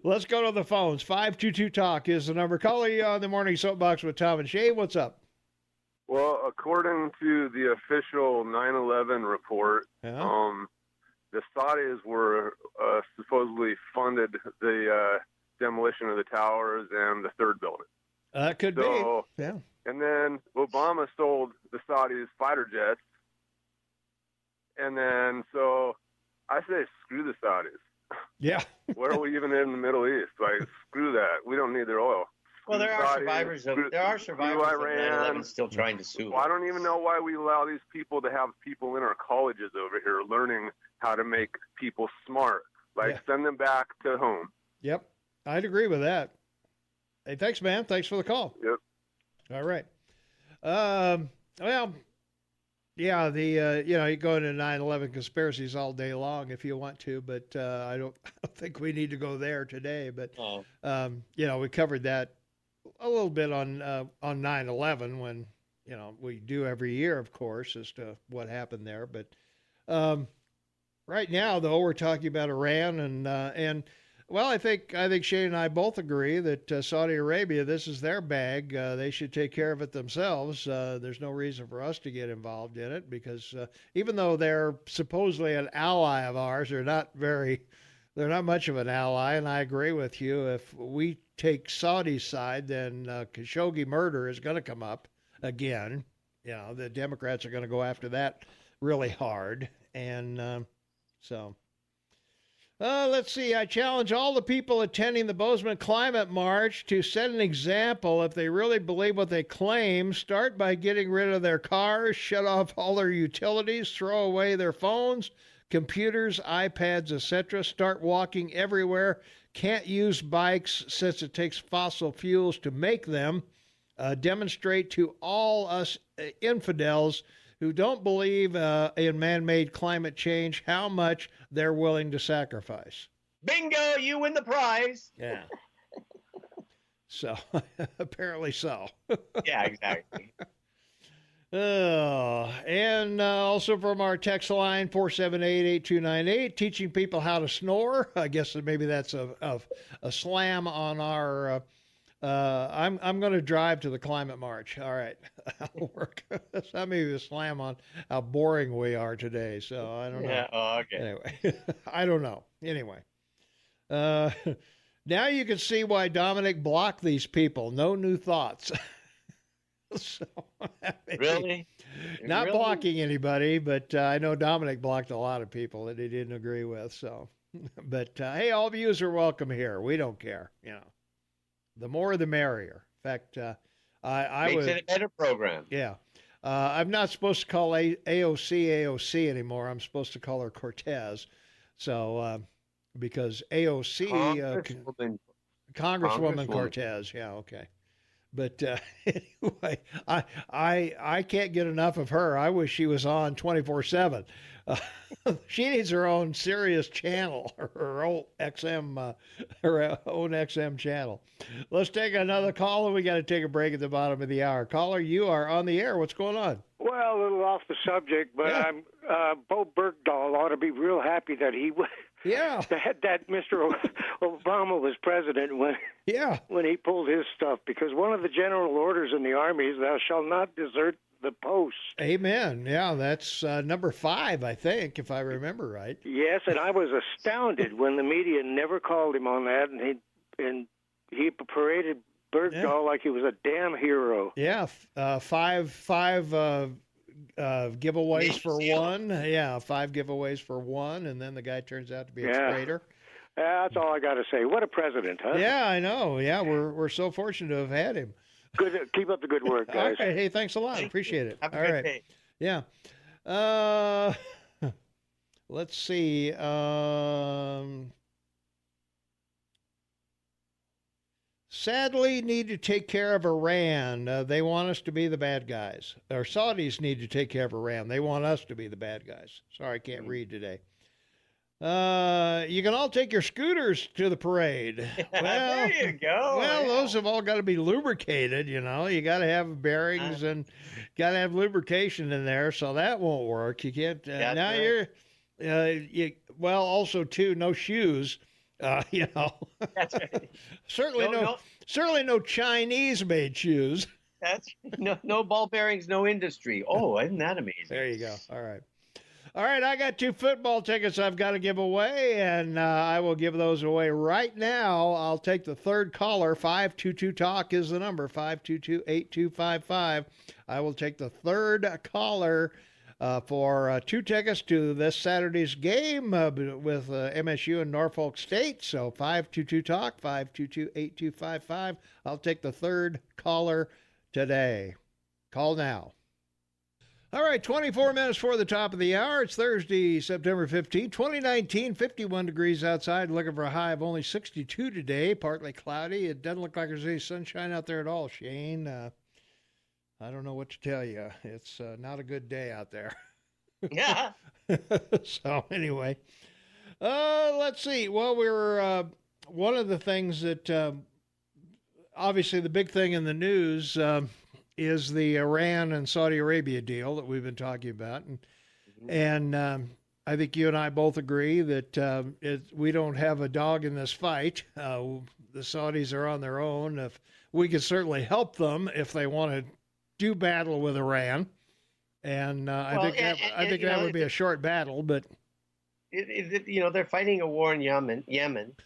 Let's go to the phones. 522-TALK is the number. Caller, you on the Morning Soapbox with Tom and Shay. What's up? Well, according to the official 9/11 report, the Saudis were supposedly funded the demolition of the towers and the third building. Could be. Yeah. And then Obama sold the Saudis fighter jets. And then, so I say screw the Saudis. Yeah. Where are we even in the Middle East? Like, screw that. We don't need their oil. Well, there are survivors of 9/11 still trying to sue. Well, I don't even know why we allow these people to have people in our colleges over here learning how to make people smart. Send them back to home. Yep. I'd agree with that. Hey, thanks, man. Thanks for the call. Yep. All right. Well, yeah, you go into 9/11 conspiracies all day long if you want to, but I don't think we need to go there today. But we covered that a little bit on 9/11 when we do every year, of course, as to what happened there. But right now, though, we're talking about Iran and. Well, I think Shane and I both agree that Saudi Arabia, this is their bag. They should take care of it themselves. There's no reason for us to get involved in it because even though they're supposedly an ally of ours, they're not much of an ally. And I agree with you. If we take Saudi's side, then Khashoggi murder is going to come up again. The Democrats are going to go after that really hard. And so... let's see. I challenge all the people attending the Bozeman Climate March to set an example. If they really believe what they claim, start by getting rid of their cars, shut off all their utilities, throw away their phones, computers, iPads, etc. Start walking everywhere. Can't use bikes since it takes fossil fuels to make them. Demonstrate to all us infidels who don't believe in man-made climate change how much they're willing to sacrifice. Bingo, you win the prize. Yeah. So, apparently so. Yeah, exactly. And also from our text line, 478-8298, teaching people how to snore. I guess maybe that's a slam on our... I'm going to drive to the climate march. All right. That'll work. That may be a slam on how boring we are today. So I don't know. Yeah. Oh, okay. Anyway, I don't know. Anyway, now you can see why Dominic blocked these people. No new thoughts. So, really? Not blocking anybody, but I know Dominic blocked a lot of people that he didn't agree with. So, but hey, all views are welcome here. We don't care. The more, the merrier. In fact, makes it a better program. Yeah. I'm not supposed to call AOC anymore. I'm supposed to call her Cortez. So, because AOC... Congresswoman Cortez. Yeah, okay. But anyway, I can't get enough of her. I wish she was on 24/7. She needs her own Sirius channel, her own XM channel. Let's take another call, and we got to take a break at the bottom of the hour. Caller, you are on the air. What's going on? Well, a little off the subject, but Bo Bergdahl ought to be real happy that he that Mr. Obama was president when he pulled his stuff, because one of the general orders in the Army is thou shalt not desert the post. Amen. Yeah, that's number 5, I think, if I remember right. Yes, and I was astounded when the media never called him on that, and he paraded Bergdahl like he was a damn hero. Yeah, five giveaways for one. Yeah, 5 giveaways for one, and then the guy turns out to be a traitor. Yeah, that's all I got to say. What a president, huh? Yeah, I know. Yeah, we're so fortunate to have had him. Good. Keep up the good work, guys. All right. Hey, thanks a lot. Appreciate it. Have a all good right. day. Yeah. Let's see. Sadly, need to take care of Iran. They want us to be the bad guys. Or Saudis need to take care of Iran. They want us to be the bad guys. Sorry, I can't read today. You can all take your scooters to the parade. Well, there you go. Well, those have all got to be lubricated, you know. You got to have bearings and got to have lubrication in there, so that won't work. You can't. Now right. Well, also too, no shoes. You know. That's right. Certainly no Chinese-made shoes. That's no ball bearings, no industry. Oh, isn't that amazing? There you go. All right, I got 2 football tickets I've got to give away, and I will give those away right now. I'll take the third caller. 522-TALK is the number, 522-8255. I will take the third caller for 2 tickets to this Saturday's game with MSU and Norfolk State. So 522-TALK, 522-8255. I'll take the third caller today. Call now. All right, 24 minutes for the top of the hour. It's Thursday, September 15, 2019, 51 degrees outside. Looking for a high of only 62 today, partly cloudy. It doesn't look like there's any sunshine out there at all, Shane. I don't know what to tell you. It's not a good day out there. Yeah. So anyway, let's see. Well, we're one of the things that obviously the big thing in the news is the Iran and Saudi Arabia deal that we've been talking about. And I think you and I both agree that we don't have a dog in this fight. The Saudis are on their own. If we could certainly help them if they want to do battle with Iran. And I think that would be a short battle, but they're fighting a war in Yemen.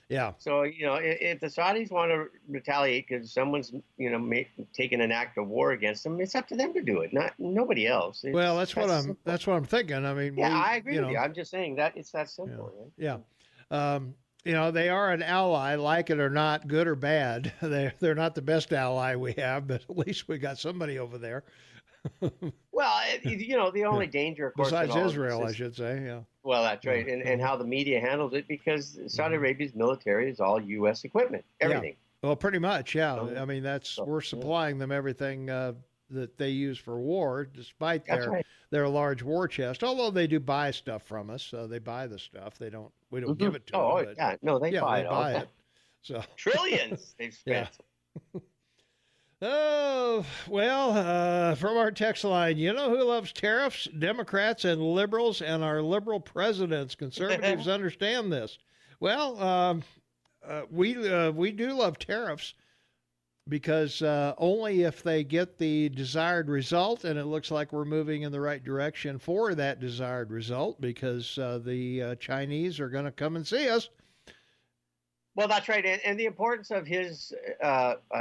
Yeah. So, if the Saudis want to retaliate because someone's, taking an act of war against them, it's up to them to do it, not nobody else. Well, that's what I'm thinking. I mean, I agree with you. I'm just saying that it's that simple. Yeah. They are an ally, like it or not, good or bad. They're not the best ally we have, but at least we got somebody over there. Well, the only danger, of course, besides Israel, I should say, yeah. Well, that's right, and how the media handles it, because Saudi Arabia's military is all U.S. equipment, everything. Yeah. Well, pretty much, yeah. I mean, we're supplying them everything that they use for war, despite their large war chest. Although they do buy stuff from us, they buy the stuff. We don't give it to them. Oh, yeah, no, they buy it. So trillions they've spent. Yeah. Oh, well, from our text line, you know who loves tariffs? Democrats and liberals and our liberal presidents. Conservatives understand this. Well, we do love tariffs because only if they get the desired result, and it looks like we're moving in the right direction for that desired result, because the Chinese are going to come and see us. Well, that's right. And the importance of his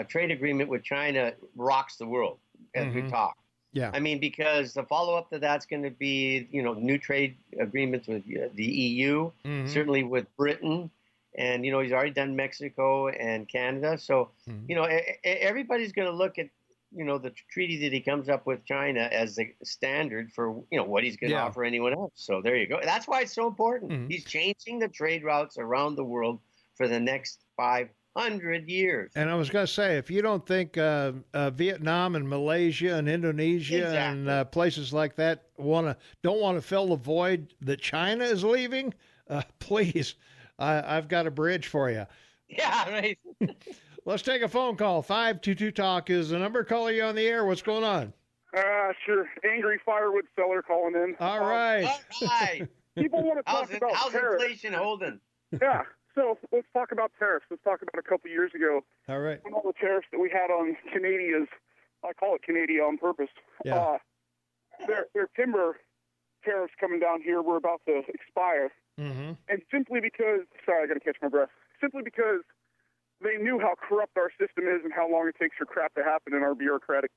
trade agreement with China rocks the world as we talk. Yeah. I mean, because the follow-up to that's going to be, new trade agreements with the EU, certainly with Britain. And, he's already done Mexico and Canada. So, everybody's going to look at, the treaty that he comes up with China as the standard for, what he's going to offer anyone else. So there you go. That's why it's so important. He's changing the trade routes around the world for the next 500 years. And I was going to say, if you don't think Vietnam and Malaysia and Indonesia and places like that don't want to fill the void that China is leaving, please, I've got a bridge for you. Yeah, right. Let's take a phone call. 522-TALK is the number. Caller, you on the air. What's going on? Sure. Angry firewood seller calling in. All right. People want to talk about how's tariffs. Inflation holding? Yeah. So let's talk about tariffs. Let's talk about a couple years ago. All right. When all the tariffs that we had on Canadians, I call it Canada on purpose. Yeah. Their timber tariffs coming down here were about to expire. Mm-hmm. And simply because, sorry, I got to catch my breath. Simply because they knew how corrupt our system is and how long it takes for crap to happen in our bureaucratic,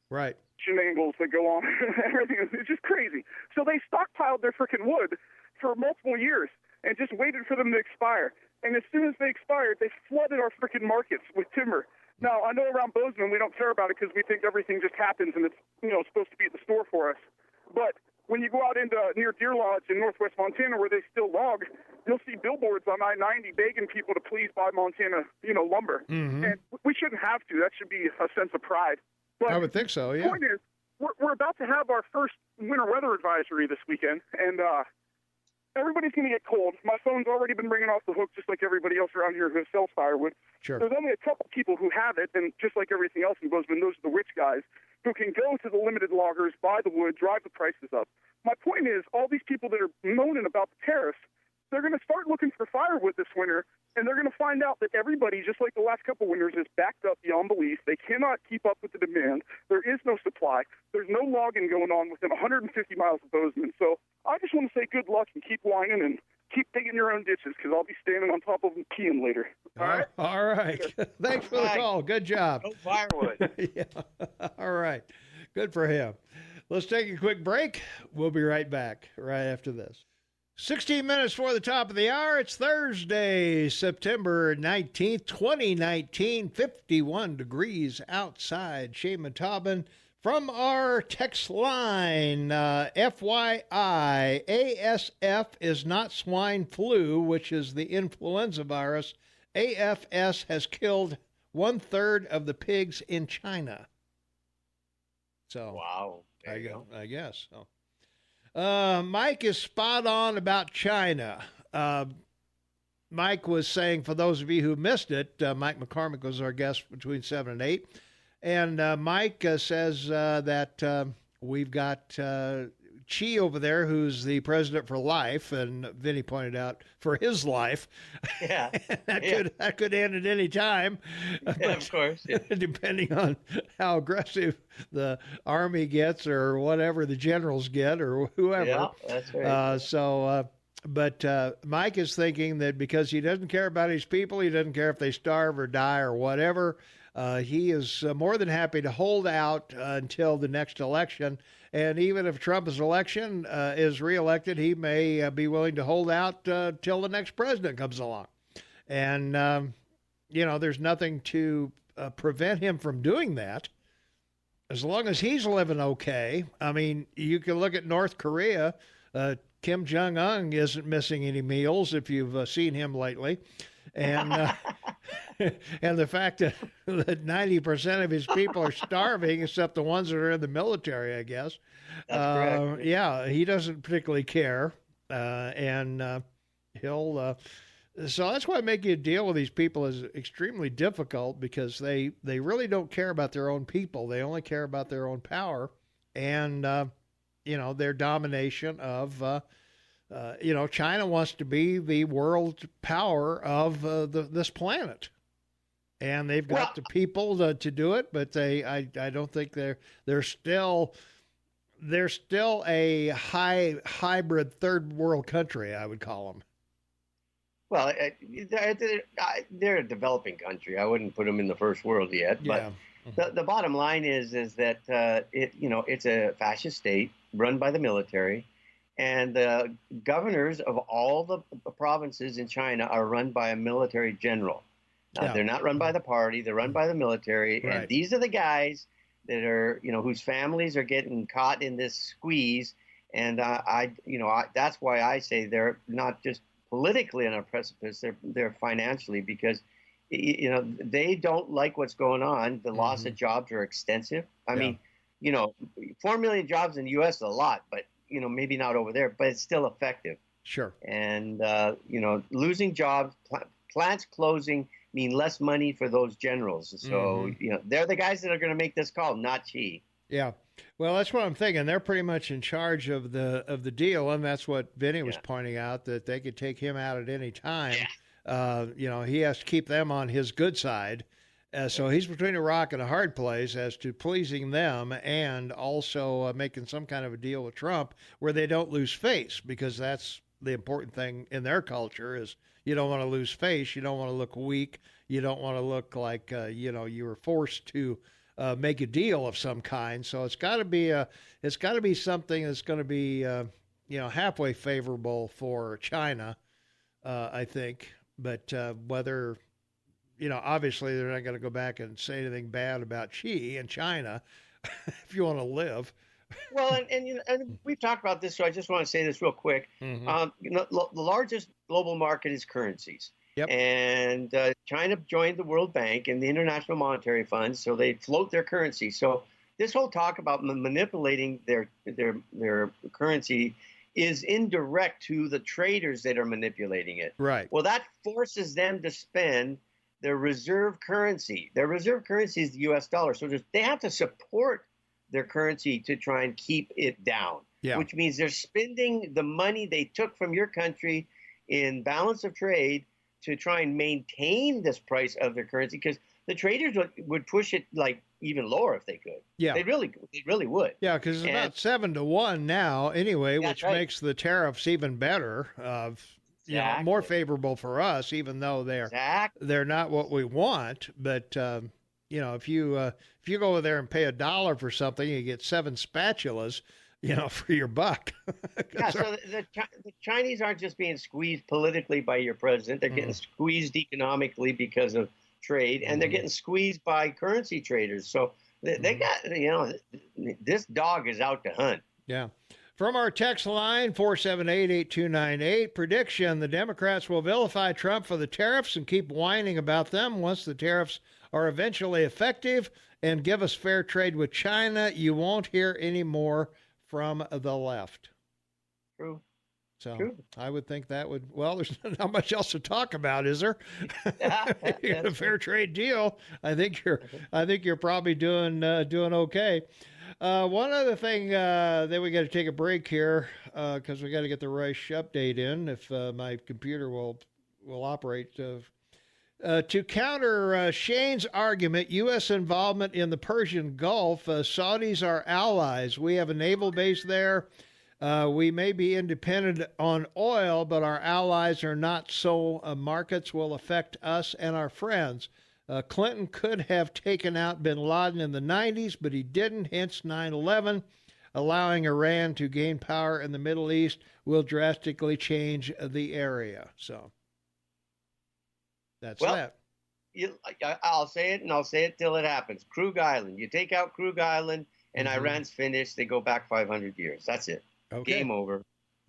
right, shenanigans that go on. Everything is just crazy. So they stockpiled their freaking wood for multiple years and just waited for them to expire. And as soon as they expired, they flooded our freaking markets with timber. Now, I know around Bozeman we don't care about it because we think everything just happens and it's supposed to be at the store for us. But when you go out into near Deer Lodge in northwest Montana where they still log, you'll see billboards on I-90 begging people to please buy Montana, lumber. Mm-hmm. And we shouldn't have to. That should be a sense of pride. But I would think so, yeah. The point is, we're about to have our first winter weather advisory this weekend, and everybody's going to get cold. My phone's already been ringing off the hook just like everybody else around here who sells firewood. Sure. There's only a couple people who have it, and just like everything else in Bozeman, those are the rich guys who can go to the limited loggers, buy the wood, drive the prices up. My point is, all these people that are moaning about the tariffs, they're going to start looking for firewood this winter, and they're going to find out that everybody, just like the last couple winters, is backed up beyond belief. They cannot keep up with the demand. There is no supply. There's no logging going on within 150 miles of Bozeman. So I just want to say good luck and keep whining and keep digging your own ditches because I'll be standing on top of them peeing later. All right? All right. Thanks for the call. Good job. No firewood. Yeah. All right. Good for him. Let's take a quick break. We'll be right back right after this. 16 minutes for the top of the hour. It's Thursday, September 19th, 2019, 51 degrees outside. Shaman Taubman from our text line. FYI, ASF is not swine flu, which is the influenza virus. AFS has killed 1/3 of the pigs in China. So, wow. I guess so. Mike is spot on about China. Mike was saying, for those of you who missed it, Mike McCormick was our guest between 7 and 8. And Mike says that we've got Xi over there, who's the president for life, and Vinny pointed out for his life. Yeah, that could end at any time. Yeah, of course. Yeah. Depending on how aggressive the army gets, or whatever the generals get, or whoever. Yeah, that's right. But Mike is thinking that because he doesn't care about his people, he doesn't care if they starve or die or whatever. He is more than happy to hold out until the next election. And even if Trump's election is reelected, he may be willing to hold out till the next president comes along. And, there's nothing to prevent him from doing that as long as he's living okay. I mean, you can look at North Korea. Kim Jong-un isn't missing any meals if you've seen him lately. And and the fact that 90% of his people are starving, except the ones that are in the military, I guess. That's correct. Yeah, he doesn't particularly care. And he'll... So that's why making a deal with these people is extremely difficult, because they really don't care about their own people. They only care about their own power and, their domination of... China wants to be the world power of this planet, and they've got the people to do it. But I don't think they're still a hybrid third world country, I would call them. Well, they're a developing country. I wouldn't put them in the first world yet. But yeah. The bottom line is that it's a fascist state run by the military. And the governors of all the provinces in China are run by a military general. They're not run by the party. They're run by the military. Right. And these are the guys that are, whose families are getting caught in this squeeze. And that's why I say they're not just politically on a precipice. They're financially, because, they don't like what's going on. The loss of jobs are extensive. I mean, 4 million jobs in the U.S. is a lot, but maybe not over there, but it's still effective. Sure. And, losing jobs, plants closing mean less money for those generals. So, they're the guys that are going to make this call, not Xi. Yeah. Well, that's what I'm thinking. They're pretty much in charge of the deal. And that's what Vinny was pointing out, that they could take him out at any time. Yeah. He has to keep them on his good side. So he's between a rock and a hard place as to pleasing them, and also making some kind of a deal with Trump where they don't lose face, because that's the important thing in their culture is you don't want to lose face. You don't want to look weak. You don't want to look like, you were forced to make a deal of some kind. So it's got to be something that's going to be, halfway favorable for China, I think. But whether, obviously they're not going to go back and say anything bad about Xi and China if you want to live. Well, and we've talked about this, so I just want to say this real quick. The largest global market is currencies. Yep. And China joined the World Bank and the International Monetary Fund, so they float their currency. So this whole talk about manipulating their currency is indirect to the traders that are manipulating it. Right. Well, that forces them to spend their reserve currency. Their reserve currency is the U.S. dollar. So they have to support their currency to try and keep it down, which means they're spending the money they took from your country in balance of trade to try and maintain this price of their currency, because the traders would push it like even lower if they could. Yeah, they really would. Yeah, because it's about 7-1 now anyway, which makes the tariffs even better. More favorable for us, even though they're not what we want. But if you go over there and pay $1 for something, you get 7 spatulas, for your buck. So the Chinese aren't just being squeezed politically by your president; they're getting squeezed economically because of trade, and they're getting squeezed by currency traders. So they got, this dog is out to hunt. Yeah. From our text line, 478-8298, prediction: the Democrats will vilify Trump for the tariffs and keep whining about them. Once the tariffs are eventually effective and give us fair trade with China, you won't hear any more from the left. True. So I would think that would, there's not much else to talk about, is there? You get a fair trade deal. I think you're probably doing okay. One other thing, then we got to take a break here because we got to get the Rush update in if my computer will operate. To counter Shane's argument, U.S. involvement in the Persian Gulf, Saudis are allies. We have a naval base there. We may be independent on oil, but our allies are not, so markets will affect us and our friends. Clinton could have taken out bin Laden in the 90s, but he didn't, hence 9/11. Allowing Iran to gain power in the Middle East will drastically change the area. So that's that. I'll say it, and I'll say it till it happens. Krug Island. You take out Krug Island, and Iran's finished. They go back 500 years. That's it. Okay. Game over.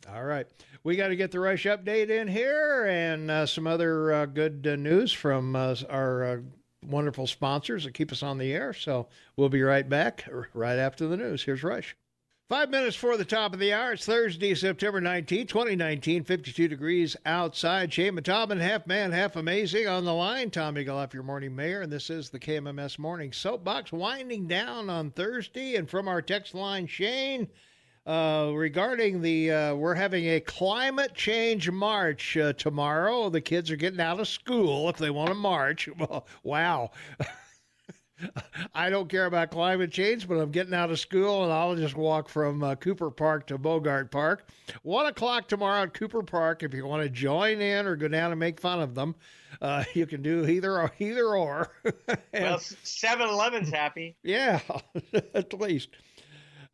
All right. We got to get the Rush update in here and some other good news from our wonderful sponsors that keep us on the air. So we'll be right back right after the news. Here's Rush. 5 minutes for the top of the hour. It's Thursday, September 19, 2019, 52 degrees outside. Shane Matobin, half man, half amazing on the line. Tom Eagle, your morning mayor, and this is the KMMS Morning Soapbox, winding down on Thursday. And from our text line, Shane, regarding we're having a climate change march tomorrow. The kids are getting out of school if they want to march. Well, wow. I don't care about climate change, but I'm getting out of school, and I'll just walk from Cooper Park to Bogart Park. 1 o'clock tomorrow at Cooper Park. If you want to join in or go down and make fun of them, you can do either or. Well, 7-Eleven's happy. Yeah, at least.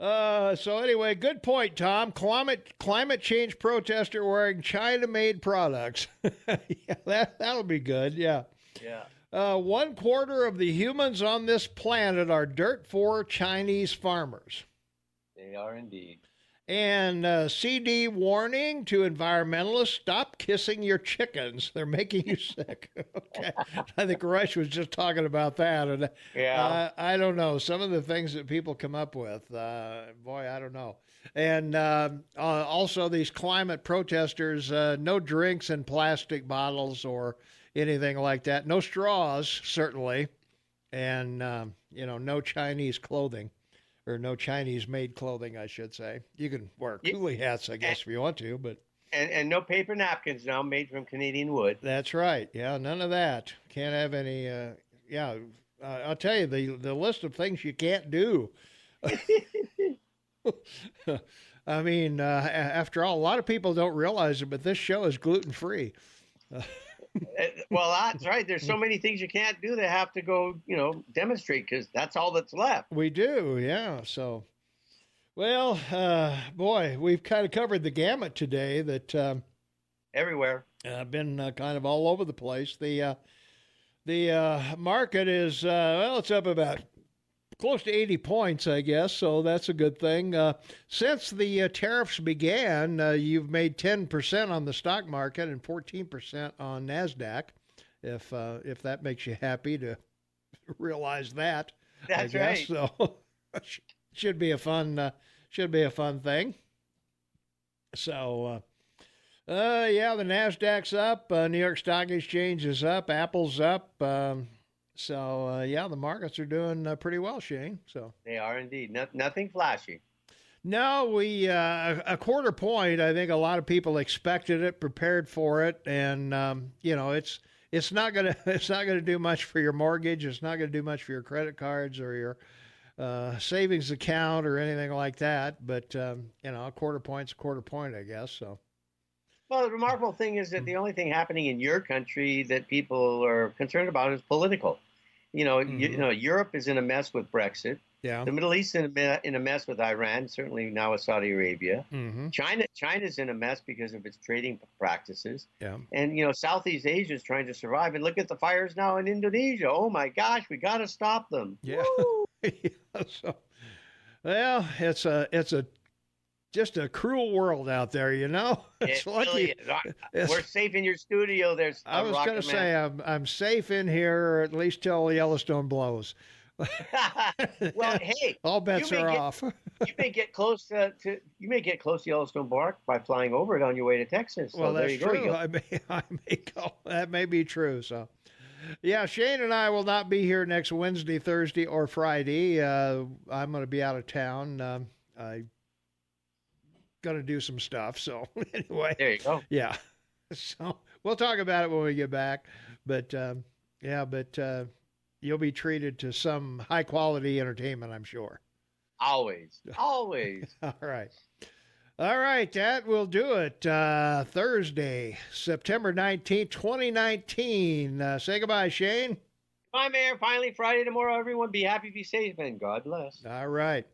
So anyway, good point, Tom. Climate change protester wearing China-made products. Yeah, that'll be good. Yeah. Yeah. 1/4 of the humans on this planet are dirt-poor Chinese farmers. They are indeed. And CD warning to environmentalists: stop kissing your chickens. They're making you sick. Okay. I think Rush was just talking about that. And I don't know. Some of the things that people come up with, boy, I don't know. And also these climate protesters, no drinks in plastic bottles or anything like that. No straws, certainly. And, no Chinese clothing. Or no Chinese-made clothing, I should say. You can wear coolie hats, I guess, if you want to, but and no paper napkins now made from Canadian wood. That's right. Yeah, none of that. Can't have any. I'll tell you the list of things you can't do. I mean, after all, a lot of people don't realize it, but this show is gluten-free. Well, that's right. There's so many things you can't do. They have to go, demonstrate because that's all that's left. We do, yeah. So, well, boy, we've kind of covered the gamut today. That everywhere. Been kind of all over the place. The market is it's up about close to 80 points, I guess. So that's a good thing. Since the tariffs began, you've made 10% on the stock market and 14% on NASDAQ. If that makes you happy to realize that, that's I guess. right. So should be a fun thing. So. Yeah, the NASDAQ's up. New York Stock Exchange is up. Apple's up. So, the markets are doing pretty well, Shane. So they are indeed. Nothing flashy. No, we a quarter point. I think a lot of people expected it, prepared for it, and it's not gonna do much for your mortgage. It's not gonna do much for your credit cards or your savings account or anything like that. But a quarter point's a quarter point, I guess. So. Well, the remarkable thing is that the only thing happening in your country that people are concerned about is political. Europe is in a mess with Brexit. Yeah. The Middle East is in a mess with Iran, certainly now with Saudi Arabia. Mm-hmm. China's in a mess because of its trading practices. Yeah. And, Southeast Asia is trying to survive. And look at the fires now in Indonesia. Oh, my gosh, we got to stop them. Yeah. So, well, it's just a cruel world out there, It's really is. We're safe in your studio. I was going to say I'm safe in here, at least till Yellowstone blows. Well, hey, all bets are off. You may get close to Yellowstone Park by flying over it on your way to Texas. So well, that's true. Go. I may go. That may be true. So. Yeah, Shane and I will not be here next Wednesday, Thursday, or Friday. I'm going to be out of town. I going to do some stuff. So anyway, there you go. Yeah. So we'll talk about it when we get back. But you'll be treated to some high quality entertainment, I'm sure. Always. All right. That will do it. Thursday, September 19th, 2019. Say goodbye, Shane. Bye, Mayor. Finally, Friday tomorrow. Everyone be happy, be safe, and God bless. All right.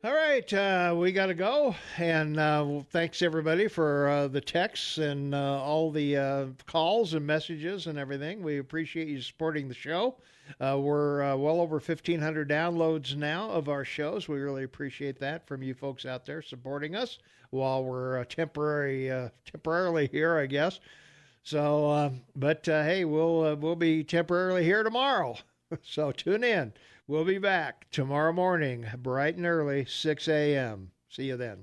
We got to go. And thanks, everybody, for the texts and all the calls and messages and everything. We appreciate you supporting the show. We're well over 1,500 downloads now of our shows. We really appreciate that from you folks out there supporting us while we're temporarily here, I guess. So, hey, we'll be temporarily here tomorrow. So tune in. We'll be back tomorrow morning, bright and early, 6 a.m. See you then.